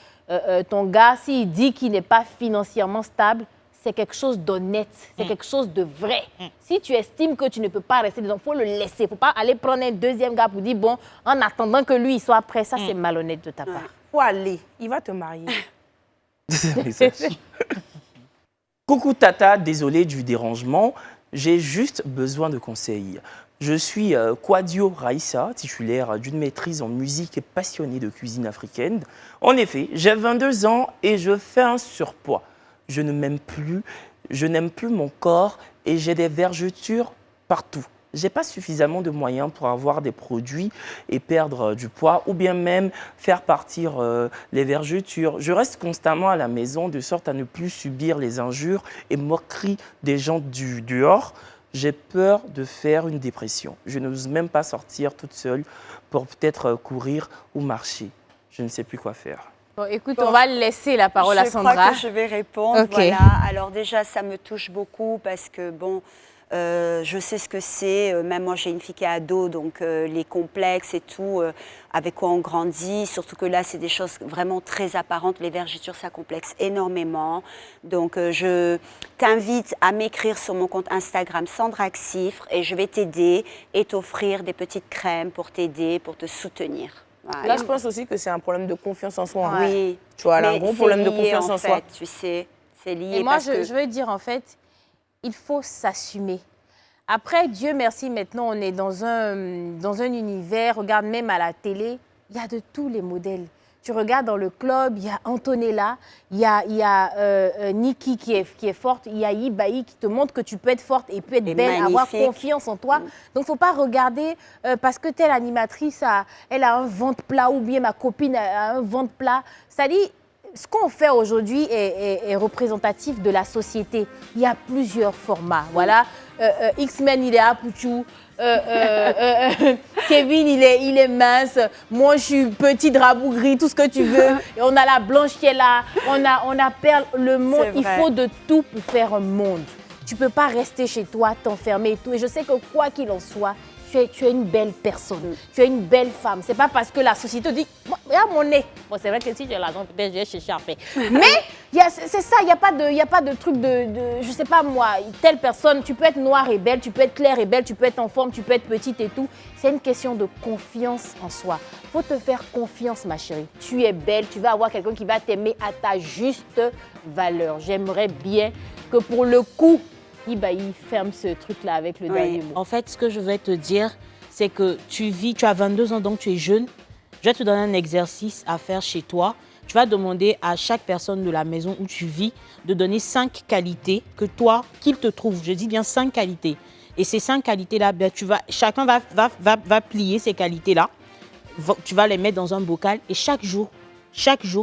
S4: ton gars, s'il dit qu'il n'est pas financièrement stable, c'est quelque chose d'honnête, c'est quelque chose de vrai. Si tu estimes que tu ne peux pas rester dedans, il faut le laisser. Il ne faut pas aller prendre un deuxième gars pour dire, bon, en attendant que lui il soit prêt, ça c'est malhonnête de ta part.
S2: Il faut aller, il va te marier.
S1: Coucou Tata, désolé du dérangement, j'ai juste besoin de conseils. Je suis Kwadio Raissa, titulaire d'une maîtrise en musique et passionnée de cuisine africaine. En effet, j'ai 22 ans et je fais un surpoids. Je ne m'aime plus, je n'aime plus mon corps et j'ai des vergetures partout. J'ai pas suffisamment de moyens pour avoir des produits et perdre du poids ou bien même faire partir les vergetures. Je reste constamment à la maison de sorte à ne plus subir les injures et moqueries des gens du dehors. J'ai peur de faire une dépression. Je n'ose même pas sortir toute seule pour peut-être courir ou marcher. Je ne sais plus quoi faire.
S4: Bon, écoute, on va laisser la parole à Sandra.
S6: Je crois que je vais répondre.
S4: Okay.
S6: Voilà. Alors déjà, ça me touche beaucoup parce que, bon, je sais ce que c'est. Même moi, j'ai une fille qui est ado, donc les complexes et tout, avec quoi on grandit. Surtout que là, c'est des choses vraiment très apparentes. Les vergetures, ça complexe énormément. Donc, je t'invite à m'écrire sur mon compte Instagram Sandra Xifre et je vais t'aider et t'offrir des petites crèmes pour t'aider, pour te soutenir. Voilà.
S2: Là, je pense aussi que c'est un problème de confiance en soi.
S6: Oui.
S2: Tu vois, elle a un gros problème de confiance en soi.
S6: Tu sais, c'est lié.
S4: Et moi, je veux dire, en fait, il faut s'assumer. Après, Dieu merci, maintenant, on est dans un univers, regarde même à la télé, il y a de tous les modèles. Tu regardes dans le club, il y a Antonella, il y a Nikki qui est forte, il y a Ibaï qui te montre que tu peux être forte et puis être belle,
S6: magnifique.
S4: avoir confiance en toi. Donc, il ne faut pas regarder parce que telle animatrice, elle a un ventre plat ou bien ma copine a un ventre plat. C'est-à-dire, ce qu'on fait aujourd'hui est représentatif de la société. Il y a plusieurs formats. Voilà, X-Men, il est à Pouchou. Kevin, il est mince. Moi, je suis petite, rabougrie, tout ce que tu veux. Et on a la blanche qui est là. On a Perle. Le monde, il faut de tout pour faire un monde. Tu ne peux pas rester chez toi, t'enfermer et tout. Et je sais que quoi qu'il en soit, tu es une belle personne, tu es une belle femme. C'est pas parce que la société dit, regarde mon nez. Bon, c'est vrai que si j'ai l'argent, peut-être je vais chercher à faire. Mais c'est ça, il n'y a pas de truc de, je sais pas moi, telle personne, tu peux être noire et belle, tu peux être claire et belle, tu peux être en forme, tu peux être petite et tout. C'est une question de confiance en soi. Il faut te faire confiance, ma chérie. Tu es belle, tu vas avoir quelqu'un qui va t'aimer à ta juste valeur. J'aimerais bien que pour le coup, il ferme ce truc-là avec le dernier mot.
S7: En fait, ce que je vais te dire, c'est que tu as 22 ans, donc tu es jeune. Je vais te donner un exercice à faire chez toi. Tu vas demander à chaque personne de la maison où tu vis de donner 5 qualités que toi, qu'il te trouve. Je dis bien 5 qualités. Et ces 5 qualités-là, chacun va plier ces qualités-là. Tu vas les mettre dans un bocal et chaque jour,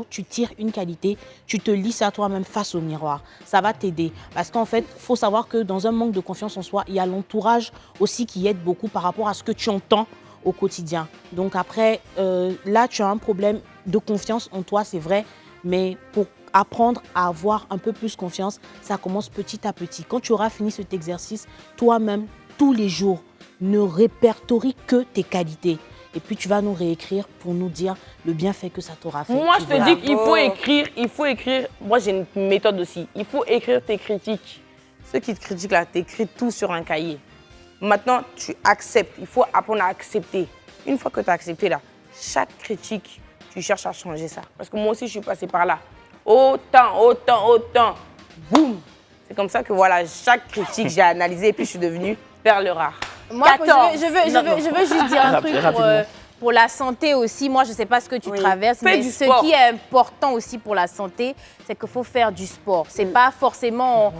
S7: tu tires une qualité, tu te lis ça toi-même face au miroir. Ça va t'aider. Parce qu'en fait, il faut savoir que dans un manque de confiance en soi, il y a l'entourage aussi qui aide beaucoup par rapport à ce que tu entends au quotidien. Donc après, là, tu as un problème de confiance en toi, c'est vrai. Mais pour apprendre à avoir un peu plus confiance, ça commence petit à petit. Quand tu auras fini cet exercice, toi-même, tous les jours, ne répertorie que tes qualités. Et puis, tu vas nous réécrire pour nous dire le bienfait que ça t'aura fait.
S2: Moi, je te dis qu'il faut écrire. Moi, j'ai une méthode aussi. Il faut écrire tes critiques. Ceux qui te critiquent, là, t'écris tout sur un cahier. Maintenant, tu acceptes. Il faut apprendre à accepter. Une fois que tu as accepté, là, chaque critique, tu cherches à changer ça. Parce que moi aussi, je suis passée par là. Autant. Boum. C'est comme ça que, voilà, chaque critique, j'ai analysé et puis je suis devenue perle rare.
S4: Moi, je veux juste dire un truc pour la santé aussi. Moi, je ne sais pas ce que tu traverses, mais ce qui est important aussi pour la santé, c'est qu'il faut faire du sport. Ce n'est pas forcément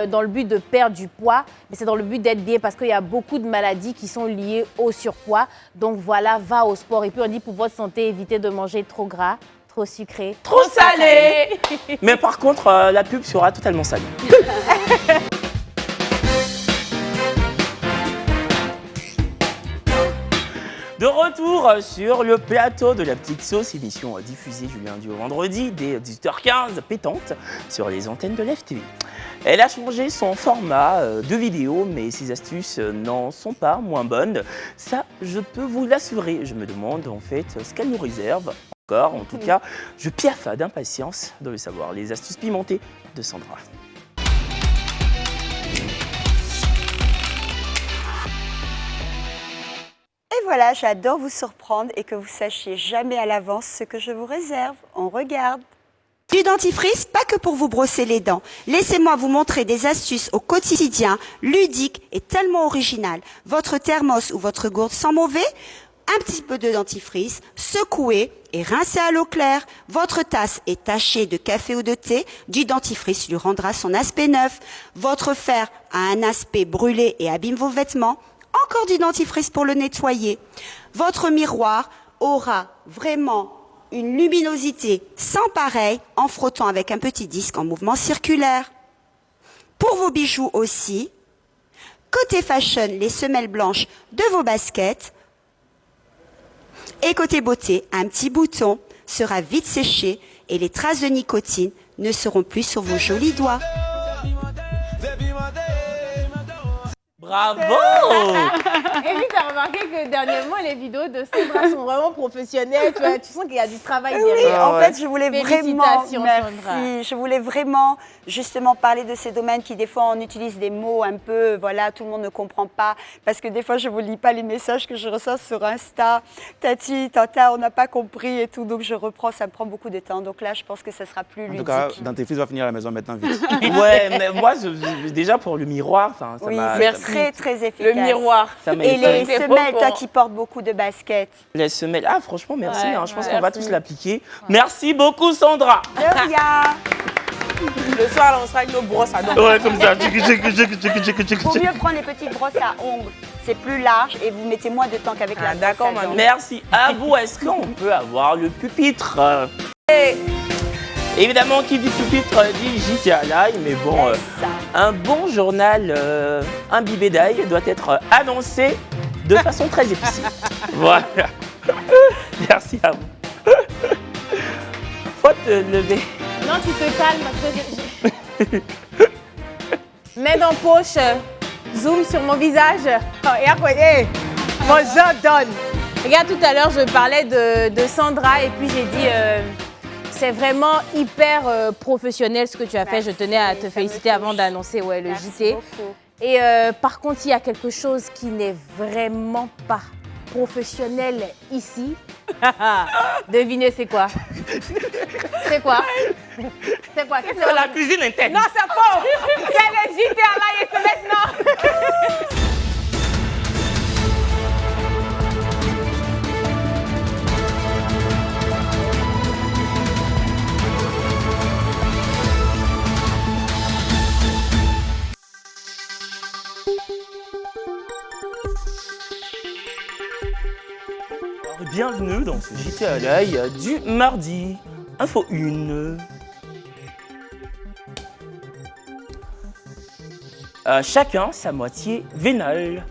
S4: dans le but de perdre du poids, mais c'est dans le but d'être bien parce qu'il y a beaucoup de maladies qui sont liées au surpoids. Donc voilà, va au sport. Et puis on dit pour votre santé, évitez de manger trop gras, trop sucré,
S1: trop salé. Mais par contre, la pub sera totalement salée. De retour sur le plateau de La Petite Sauce, émission diffusée du lundi au vendredi dès 18h15, pétante, sur les antennes de l'FTV. Elle a changé son format de vidéo, mais ses astuces n'en sont pas moins bonnes. Ça, je peux vous l'assurer. Je me demande en fait ce qu'elle nous réserve encore. En tout cas, je piaffe d'impatience de le savoir. Les astuces pimentées de Sandra.
S6: voilà, j'adore vous surprendre et que vous sachiez jamais à l'avance ce que je vous réserve. On regarde. Du dentifrice, pas que pour vous brosser les dents. Laissez-moi vous montrer des astuces au quotidien, ludiques et tellement originales. Votre thermos ou votre gourde sent mauvais? Un petit peu de dentifrice, secouez et rincez à l'eau claire. Votre tasse est tachée de café ou de thé, du dentifrice lui rendra son aspect neuf. Votre fer a un aspect brûlé et abîme vos vêtements. Encore du dentifrice pour le nettoyer. Votre miroir aura vraiment une luminosité sans pareil en frottant avec un petit disque en mouvement circulaire. Pour vos bijoux aussi, côté fashion, les semelles blanches de vos baskets. Et côté beauté, un petit bouton sera vite séché et les traces de nicotine ne seront plus sur vos jolis doigts.
S1: Bravo!
S4: Et puis, tu as remarqué que dernièrement, les vidéos de Sandra sont vraiment professionnelles. Tu sens qu'il y a du travail derrière.
S6: Oui, en fait, je voulais vraiment,
S4: Sandra.
S6: je voulais vraiment justement parler de ces domaines qui, des fois, on utilise des mots un peu, voilà, tout le monde ne comprend pas. Parce que des fois, je ne vous lis pas les messages que je reçois sur Insta. Tati, tata, on n'a pas compris et tout. Donc, je reprends, ça me prend beaucoup de temps. Donc là, je pense que ça sera plus ludique.
S3: En tout cas, dentifrice va finir à la maison maintenant vite.
S1: Ouais, mais moi, déjà pour le miroir, ça
S6: Oui,
S1: m'a...
S6: c'est très efficace.
S2: Le miroir.
S1: Ça m'a
S6: Et les
S1: été-
S6: semelles, toi qui portes beaucoup de baskets.
S1: Les semelles. Ah, franchement, merci.
S2: Ouais,
S1: Je pense
S2: ouais,
S1: qu'on va
S2: merci.
S1: tous l'appliquer. Merci beaucoup, Sandra.
S6: De rien.
S2: Le soir, là, on sera avec nos brosses à dents.
S1: Ouais, comme ça.
S6: Il vaut mieux prendre les petites brosses à ongles. C'est plus large et vous mettez moins de temps qu'avec la brosse
S2: d'accord,
S6: à dents.
S2: mamie.
S1: Merci à vous. Est-ce qu'on peut avoir le pupitre? Évidemment, qui dit pupitre dit JT à l'ail, mais bon,
S6: Ça.
S1: un bon journal imbibé d'ail doit être annoncé de façon très épicée. Voilà. Merci à vous. Faut te lever.
S4: Non, tu te calmes parce que Main dans poche, zoom sur mon visage. Oh, et après, mon je donne. Regarde, tout à l'heure, je parlais de Sandra et puis j'ai dit, c'est vraiment hyper professionnel ce que tu as fait. Je tenais à te
S6: ça
S4: féliciter
S6: me
S4: avant
S6: touche.
S4: d'annoncer le
S6: Merci
S4: JT.
S6: beaucoup.
S4: Et par contre, il y a quelque chose qui n'est vraiment pas professionnel ici. Devinez, c'est quoi? C'est quoi? C'est quoi? Qu'est-ce que
S1: C'est la cuisine interne.
S4: Non, c'est faux! C'est le JT à l'ail et c'est maintenant!
S1: Bienvenue dans ce JT à l'œil du mardi. Info 1. Chacun sa moitié vénale.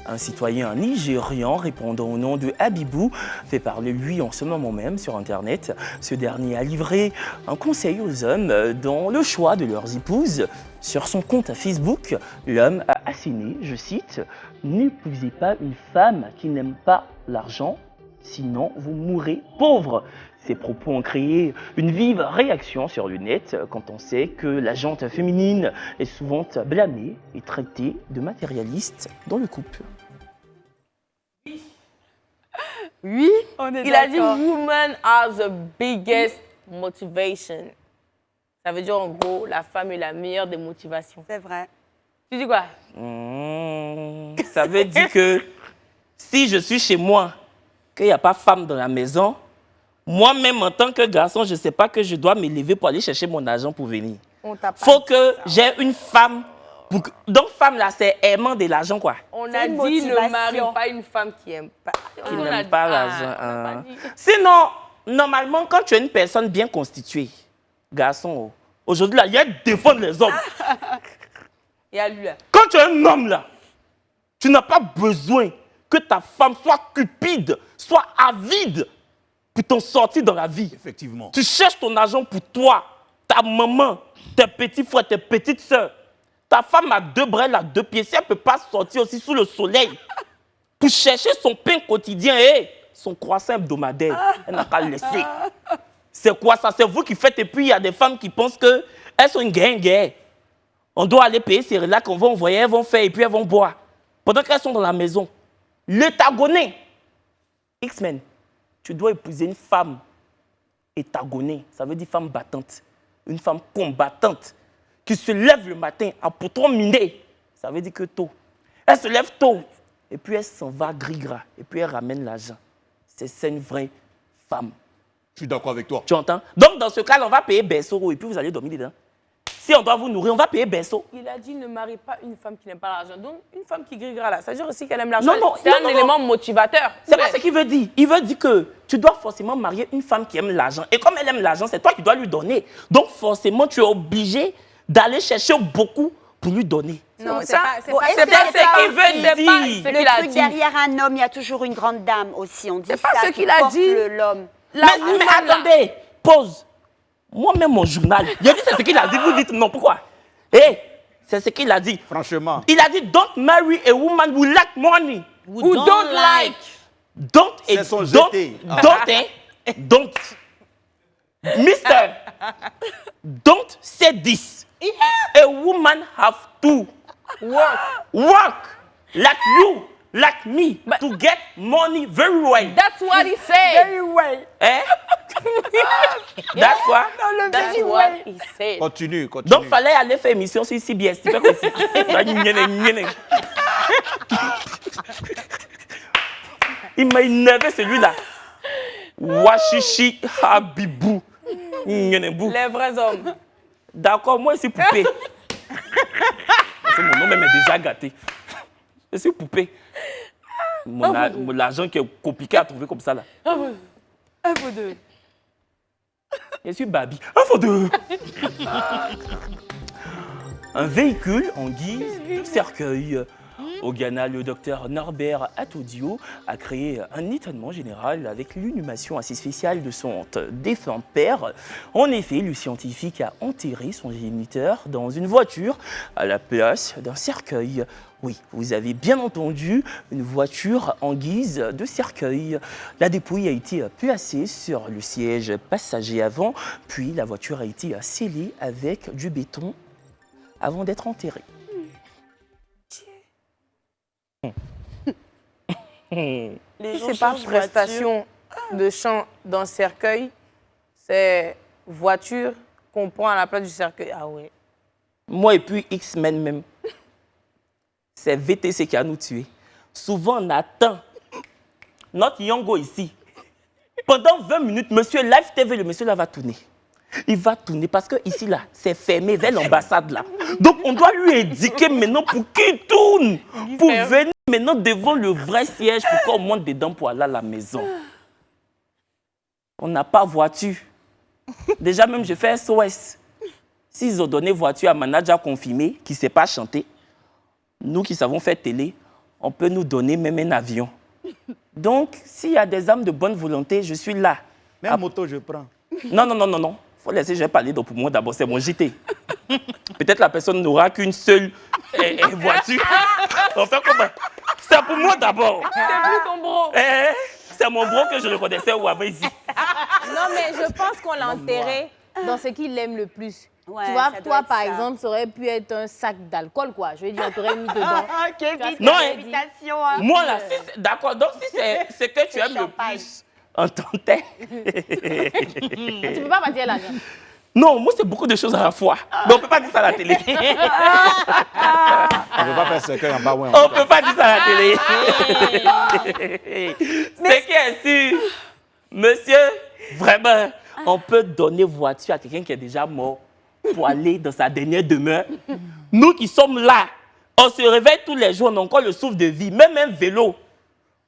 S1: Un citoyen nigérian répondant au nom de Habibou fait parler lui en ce moment même sur Internet. Ce dernier a livré un conseil aux hommes dans le choix de leurs épouses. Sur son compte Facebook, l'homme a asséné, je cite, « N'épousez pas une femme qui n'aime pas l'argent, sinon vous mourrez pauvre ». Ces propos ont créé une vive réaction sur le net quand on sait que la gente féminine est souvent blâmée et traitée de matérialiste dans le couple.
S2: Oui,
S6: On est
S2: il a dit
S6: d'accord.
S2: woman are the biggest motivation. Ça veut dire en gros, la femme est la meilleure des motivations.
S6: C'est vrai.
S2: Tu dis quoi?
S1: Ça veut dire que si je suis chez moi, qu'il n'y a pas femme dans la maison, moi-même en tant que garçon, je ne sais pas que je dois me lever pour aller chercher mon argent pour venir.
S2: On t'a pas
S1: Faut
S2: dit
S1: que
S2: ça.
S1: j'ai une femme. Donc femme là, c'est aimant de l'argent quoi.
S2: On
S6: C'est
S2: a
S6: une
S2: dit ne
S6: motivation.
S2: marie pas une femme qui aime pas.
S1: Qui
S2: On a
S1: n'aime
S2: dit-
S1: pas
S2: Ah,
S1: l'argent.
S2: on a pas
S1: hein.
S2: dit.
S1: Sinon, normalement, quand tu es une personne bien constituée, garçon, aujourd'hui là, il y a défendre les hommes.
S2: Il y a lui là.
S1: Quand tu es un homme là, tu n'as pas besoin que ta femme soit cupide, soit avide pour t'en sortir dans la vie.
S3: Effectivement.
S1: Tu cherches ton argent pour toi, ta maman, tes petits frères, tes petites sœurs. Ta femme a 2 bras, elle a 2 pieds. Si elle ne peut pas sortir aussi sous le soleil pour chercher son pain quotidien et son croissant hebdomadaire, elle n'a qu'à le laisser. C'est quoi ça? C'est vous qui faites et puis il y a des femmes qui pensent qu'elles sont une guerre. On doit aller payer ces relax qu'on va envoyer, elles vont faire et puis elles vont boire. Pendant qu'elles sont dans la maison. L'étagonné, X-Men, tu dois épouser une femme étagonée, ça veut dire femme battante, une femme combattante, qui se lève le matin à potron miné, ça veut dire que tôt. Elle se lève tôt, et puis elle s'en va gris-gras, et puis elle ramène l'argent. C'est une vraie femme.
S3: Je suis d'accord avec toi.
S1: Tu entends? Donc, dans ce cas-là, on va payer berceau et puis vous allez dormir dedans. Si on doit vous nourrir, on va payer berceau.
S2: Il a dit ne marie pas une femme qui n'aime pas l'argent. Donc, une femme qui grillera là, ça veut dire aussi qu'elle aime l'argent. C'est un élément motivateur.
S1: C'est pas ce qu'il veut dire. Il veut dire que tu dois forcément marier une femme qui aime l'argent. Et comme elle aime l'argent, c'est toi qui dois lui donner. Donc, forcément, tu es obligé d'aller chercher beaucoup pour lui donner.
S4: Non,
S6: c'est pas
S1: ce qu'il veut dire.
S6: Le truc derrière un homme, il y a toujours une grande dame aussi. On dit
S2: C'est
S6: ça
S2: pas ce
S6: qui
S2: qu'il a
S6: porte
S2: dit.
S6: l'homme.
S1: Mais attendez, pause. Moi-même, mon journal, il a dit c'est ce qu'il a dit. Vous dites non, pourquoi? C'est ce qu'il a dit.
S3: Franchement.
S1: Il a dit don't marry a woman who like money.
S7: Who don't like.
S1: Don't.
S3: C'est son jeté.
S1: Don't. Mister. Don't say this. A woman have to work like you, like me, to get money very well.
S2: That's what he said. Very well.
S1: That's what?
S2: That's what he said.
S3: Continue.
S1: Donc, fallait aller faire émission sur CBS. Tu fais quoi aussi? Il m'a énervé celui-là. Washishi Habibou.
S2: Les vrais hommes.
S1: D'accord, moi, c'est poupée. Parce que mon nom même est déjà gâté. Je suis poupée. L'argent qui est compliqué à trouver comme ça, là.
S2: Un peu deux.
S1: Je suis Babi. Un fois deux. Un véhicule en guise de cercueil. Au Ghana, le docteur Norbert Atodio a créé un étonnement général avec l'inhumation assez spéciale de son défunt père. En effet, le scientifique a enterré son géniteur dans une voiture à la place d'un cercueil. Oui, vous avez bien entendu, une voiture en guise de cercueil. La dépouille a été placée sur le siège passager avant, puis la voiture a été scellée avec du béton avant d'être enterrée.
S2: C'est pas prestation de chant dans cercueil, c'est voiture qu'on prend à la place du cercueil. Ah ouais.
S1: Moi et puis X-Men même. C'est VTC qui a nous tués. Souvent on attend notre Yongo ici. Pendant 20 minutes, monsieur Live TV, le monsieur là va tourner. Il va tourner parce que ici là, c'est fermé vers l'ambassade là. Donc on doit lui indiquer maintenant pour qu'il tourne. Pour venir maintenant devant le vrai siège pour qu'on monte dedans pour aller à la maison. On n'a pas voiture. Déjà même je fais SOS. S'ils ont donné voiture à manager confirmé qui ne sait pas chanter, nous qui savons faire télé, on peut nous donner même un avion. Donc s'il y a des âmes de bonne volonté, je suis là.
S3: Même moto je prends.
S1: Non. Faut laisser, je vais parler pour moi d'abord, c'est mon JT. Peut-être la personne n'aura qu'une seule voiture. On fait comment? C'est pour moi d'abord.
S2: C'est plus ton bro.
S1: C'est mon bro que je reconnaissais ou avait ici.
S4: Non, mais je pense qu'on l'a enterré dans ce qu'il aime le plus.
S6: Ouais,
S4: tu vois,
S6: ça doit
S4: toi,
S6: être
S4: par
S6: ça.
S4: exemple, ça aurait pu être un sac d'alcool, quoi. Je veux dire, on t'aurait mis dedans.
S1: Non,
S6: Moi,
S1: là, d'accord. Donc, si c'est ce que tu aimes le plus en tant que tel.
S4: Tu peux pas partir là.
S1: Non, moi, c'est beaucoup de choses à la fois. Mais on ne peut pas dire ça à la télé.
S3: On ne peut pas faire cercueil en bas. Ouais,
S1: On ne peut pas dire ça à la télé. Ce qui est sûr, monsieur, vraiment, on peut donner voiture à quelqu'un qui est déjà mort pour aller dans sa dernière demeure. Nous qui sommes là, on se réveille tous les jours, on a encore le souffle de vie. Même un vélo,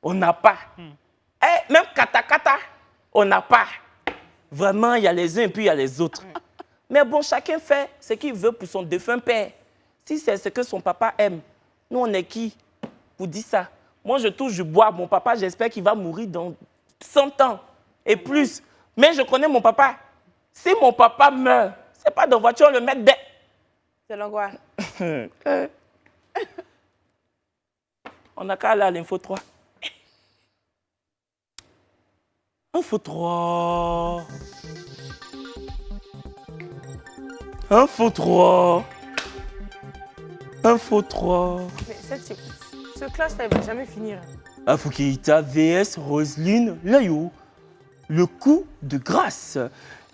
S1: on n'a pas. Même kata-kata, on n'a pas. Vraiment, il y a les uns et puis il y a les autres. Mais bon, chacun fait ce qu'il veut pour son défunt père. Si c'est ce que son papa aime, nous, on est qui pour dire ça? Moi, je touche du bois. Mon papa, j'espère qu'il va mourir dans 100 ans et plus. Mais je connais mon papa. Si mon papa meurt, c'est pas dans la voiture, on le met dedans.
S2: C'est l'angoisse.
S1: On n'a qu'à aller à l'info 3. Info 3. Info 3. Info 3.
S2: Mais ce clash-là, il va jamais finir.
S1: Afou Keïta vs Roselyne Layo. Le coup de grâce.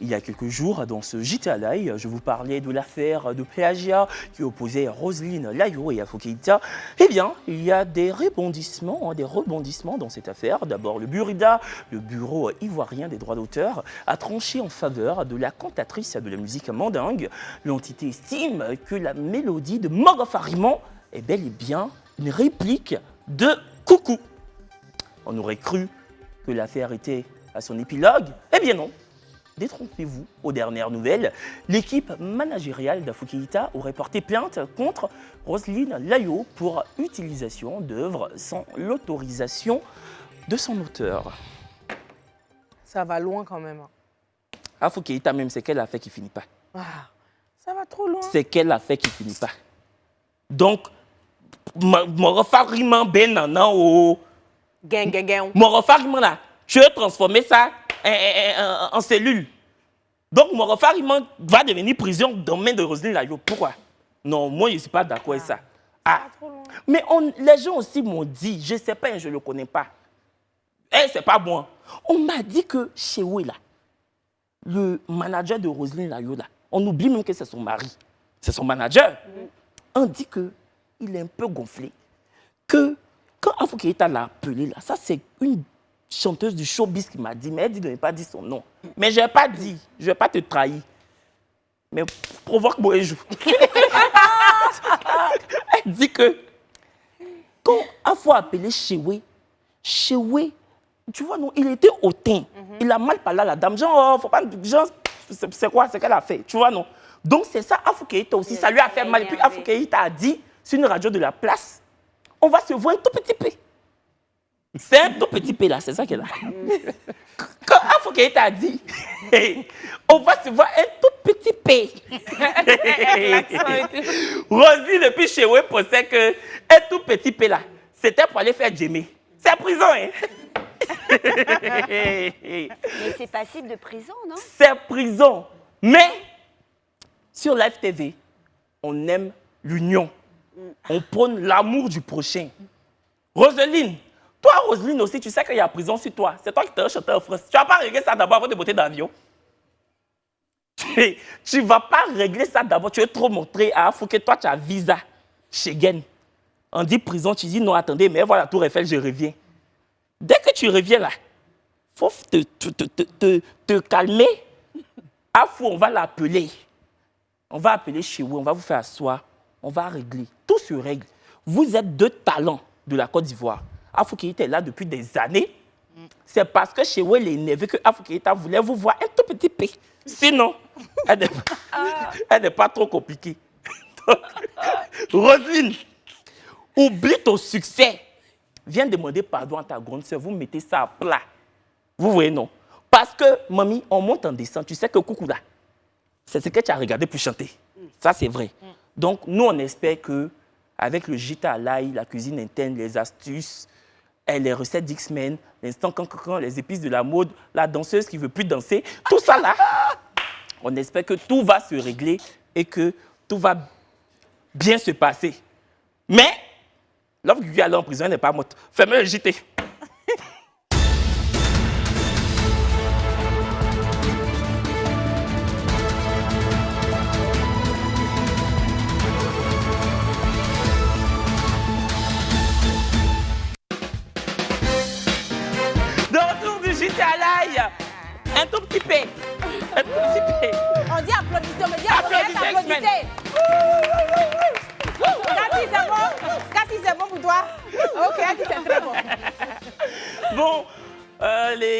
S1: Il y a quelques jours, dans ce JT Live, je vous parlais de l'affaire de plagiat qui opposait Roselyne Layo et Afou Keïta. Eh bien, il y a des rebondissements dans cette affaire. D'abord, le Burida, le Bureau ivoirien des droits d'auteur, a tranché en faveur de la cantatrice de la musique mandingue. L'entité estime que la mélodie de Morofariman est bel et bien une réplique de Coucou. On aurait cru que l'affaire était à son épilogue. Eh bien non. Détrompez-vous, aux dernières nouvelles, l'équipe managériale d'Afou Keïta aurait porté plainte contre Roselyne Layo pour utilisation d'œuvres sans l'autorisation de son auteur.
S2: Ça va loin quand même.
S1: Afou Keïta même, c'est qu'elle a fait qui finit pas.
S2: Ah, ça va trop loin.
S1: C'est qu'elle a fait qui finit pas. Donc, Morofariman ben nana o. Morofariman là, je vais transformer ça en cellule. Donc, Morofariman va devenir prison dans les mains de Roselyne Layo. Pourquoi? Non, moi, je ne suis pas d'accord avec ça. Ah. Mais les gens aussi m'ont dit, je ne sais pas, je ne le connais pas. Eh, c'est pas bon. On m'a dit que Chewe, là, le manager de Roselyne Layo, là, on oublie même que c'est son mari. C'est son manager. On dit qu'il est un peu gonflé. Que quand Afou Keïta l'a appelé, là, ça, c'est une chanteuse du showbiz qui m'a dit, mais elle dit de ne pas dire son nom. Mais je n'ai pas dit, je ne vais pas te trahir. Mais provoque-moi et joue. Elle dit que quand Afou a appelé Chewe, tu vois, non, il était hautain. Il a mal parlé à la dame. Genre, faut pas, genre, c'est quoi, c'est qu'elle a fait, tu vois, non. Donc c'est ça, Afou Keïta aussi, ça lui a fait mal. Et puis Afou Keïta a dit, sur une radio de la place, on va se voir un tout petit peu. C'est un tout petit peu là, c'est ça qu'elle a. Quand Afou Keïta a dit, on va se voir un tout petit peu. Roselyne depuis chez eux pensait que un tout petit peu là, c'était pour aller faire Djemé. C'est prison, hein.
S6: Mais c'est passible de prison, non?
S1: C'est prison. Mais sur Live TV, on aime l'union. On prône l'amour du prochain. Roselyne, toi, Roselyne aussi, tu sais qu'il y a prison sur toi. C'est toi qui t'es un chanteur en France. Tu ne vas pas régler ça d'abord avant de monter d'avion. Tu ne vas pas régler ça d'abord. Tu veux trop montrer à Afou que toi, tu as visa Schengen. On dit prison, tu dis non, attendez, mais voilà, Tour Eiffel, je reviens. Dès que tu reviens là, il faut te calmer. Afou, on va l'appeler. On va appeler chez vous, on va vous faire asseoir. On va régler. Tout se règle. Vous êtes deux talents de la Côte d'Ivoire. Afou Keïta est là depuis des années. C'est parce que chez vous, il est énervé que Afou Keïta voulait vous voir un tout petit peu. Sinon, elle n'est pas trop compliquée. Donc, Roselyne, oublie ton succès. Viens demander pardon à ta grande sœur. Vous mettez ça à plat. Vous voyez, non? Parce que, mamie, on monte en descente. Tu sais que coucou là, c'est ce que tu as regardé pour chanter. Ça, c'est vrai. Donc, nous, on espère qu'avec le JT Live, la cuisine interne, les astuces, et les recettes d'X-Men, l'instant quand les épices de la mode, la danseuse qui ne veut plus danser, tout ça là, on espère que tout va se régler et que tout va bien se passer. Mais, l'homme qui est allé en prison n'est pas morte. Fais-moi le JT. Un tout petit peu. Un tout petit peu.
S4: On dit applaudissez, on me dit applaudissez. Cathy, c'est bon pour toi? Ok, Cathy, c'est très bon.
S1: Bon,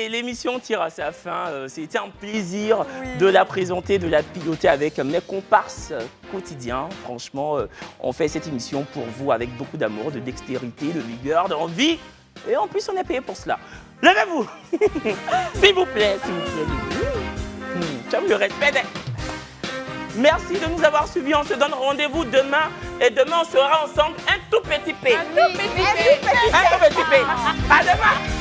S1: l'émission tire à sa fin. C'était un plaisir de la présenter, de la piloter avec mes comparses quotidiens. Franchement, on fait cette émission pour vous avec beaucoup d'amour, de dextérité, de vigueur, d'envie. Et en plus, on est payé pour cela. Levez-vous. S'il vous plaît, s'il vous plaît. J'aime le respect. Merci de nous avoir suivis. On se donne rendez-vous demain. Et demain, on sera ensemble un tout petit peu. Un tout petit peu. À demain.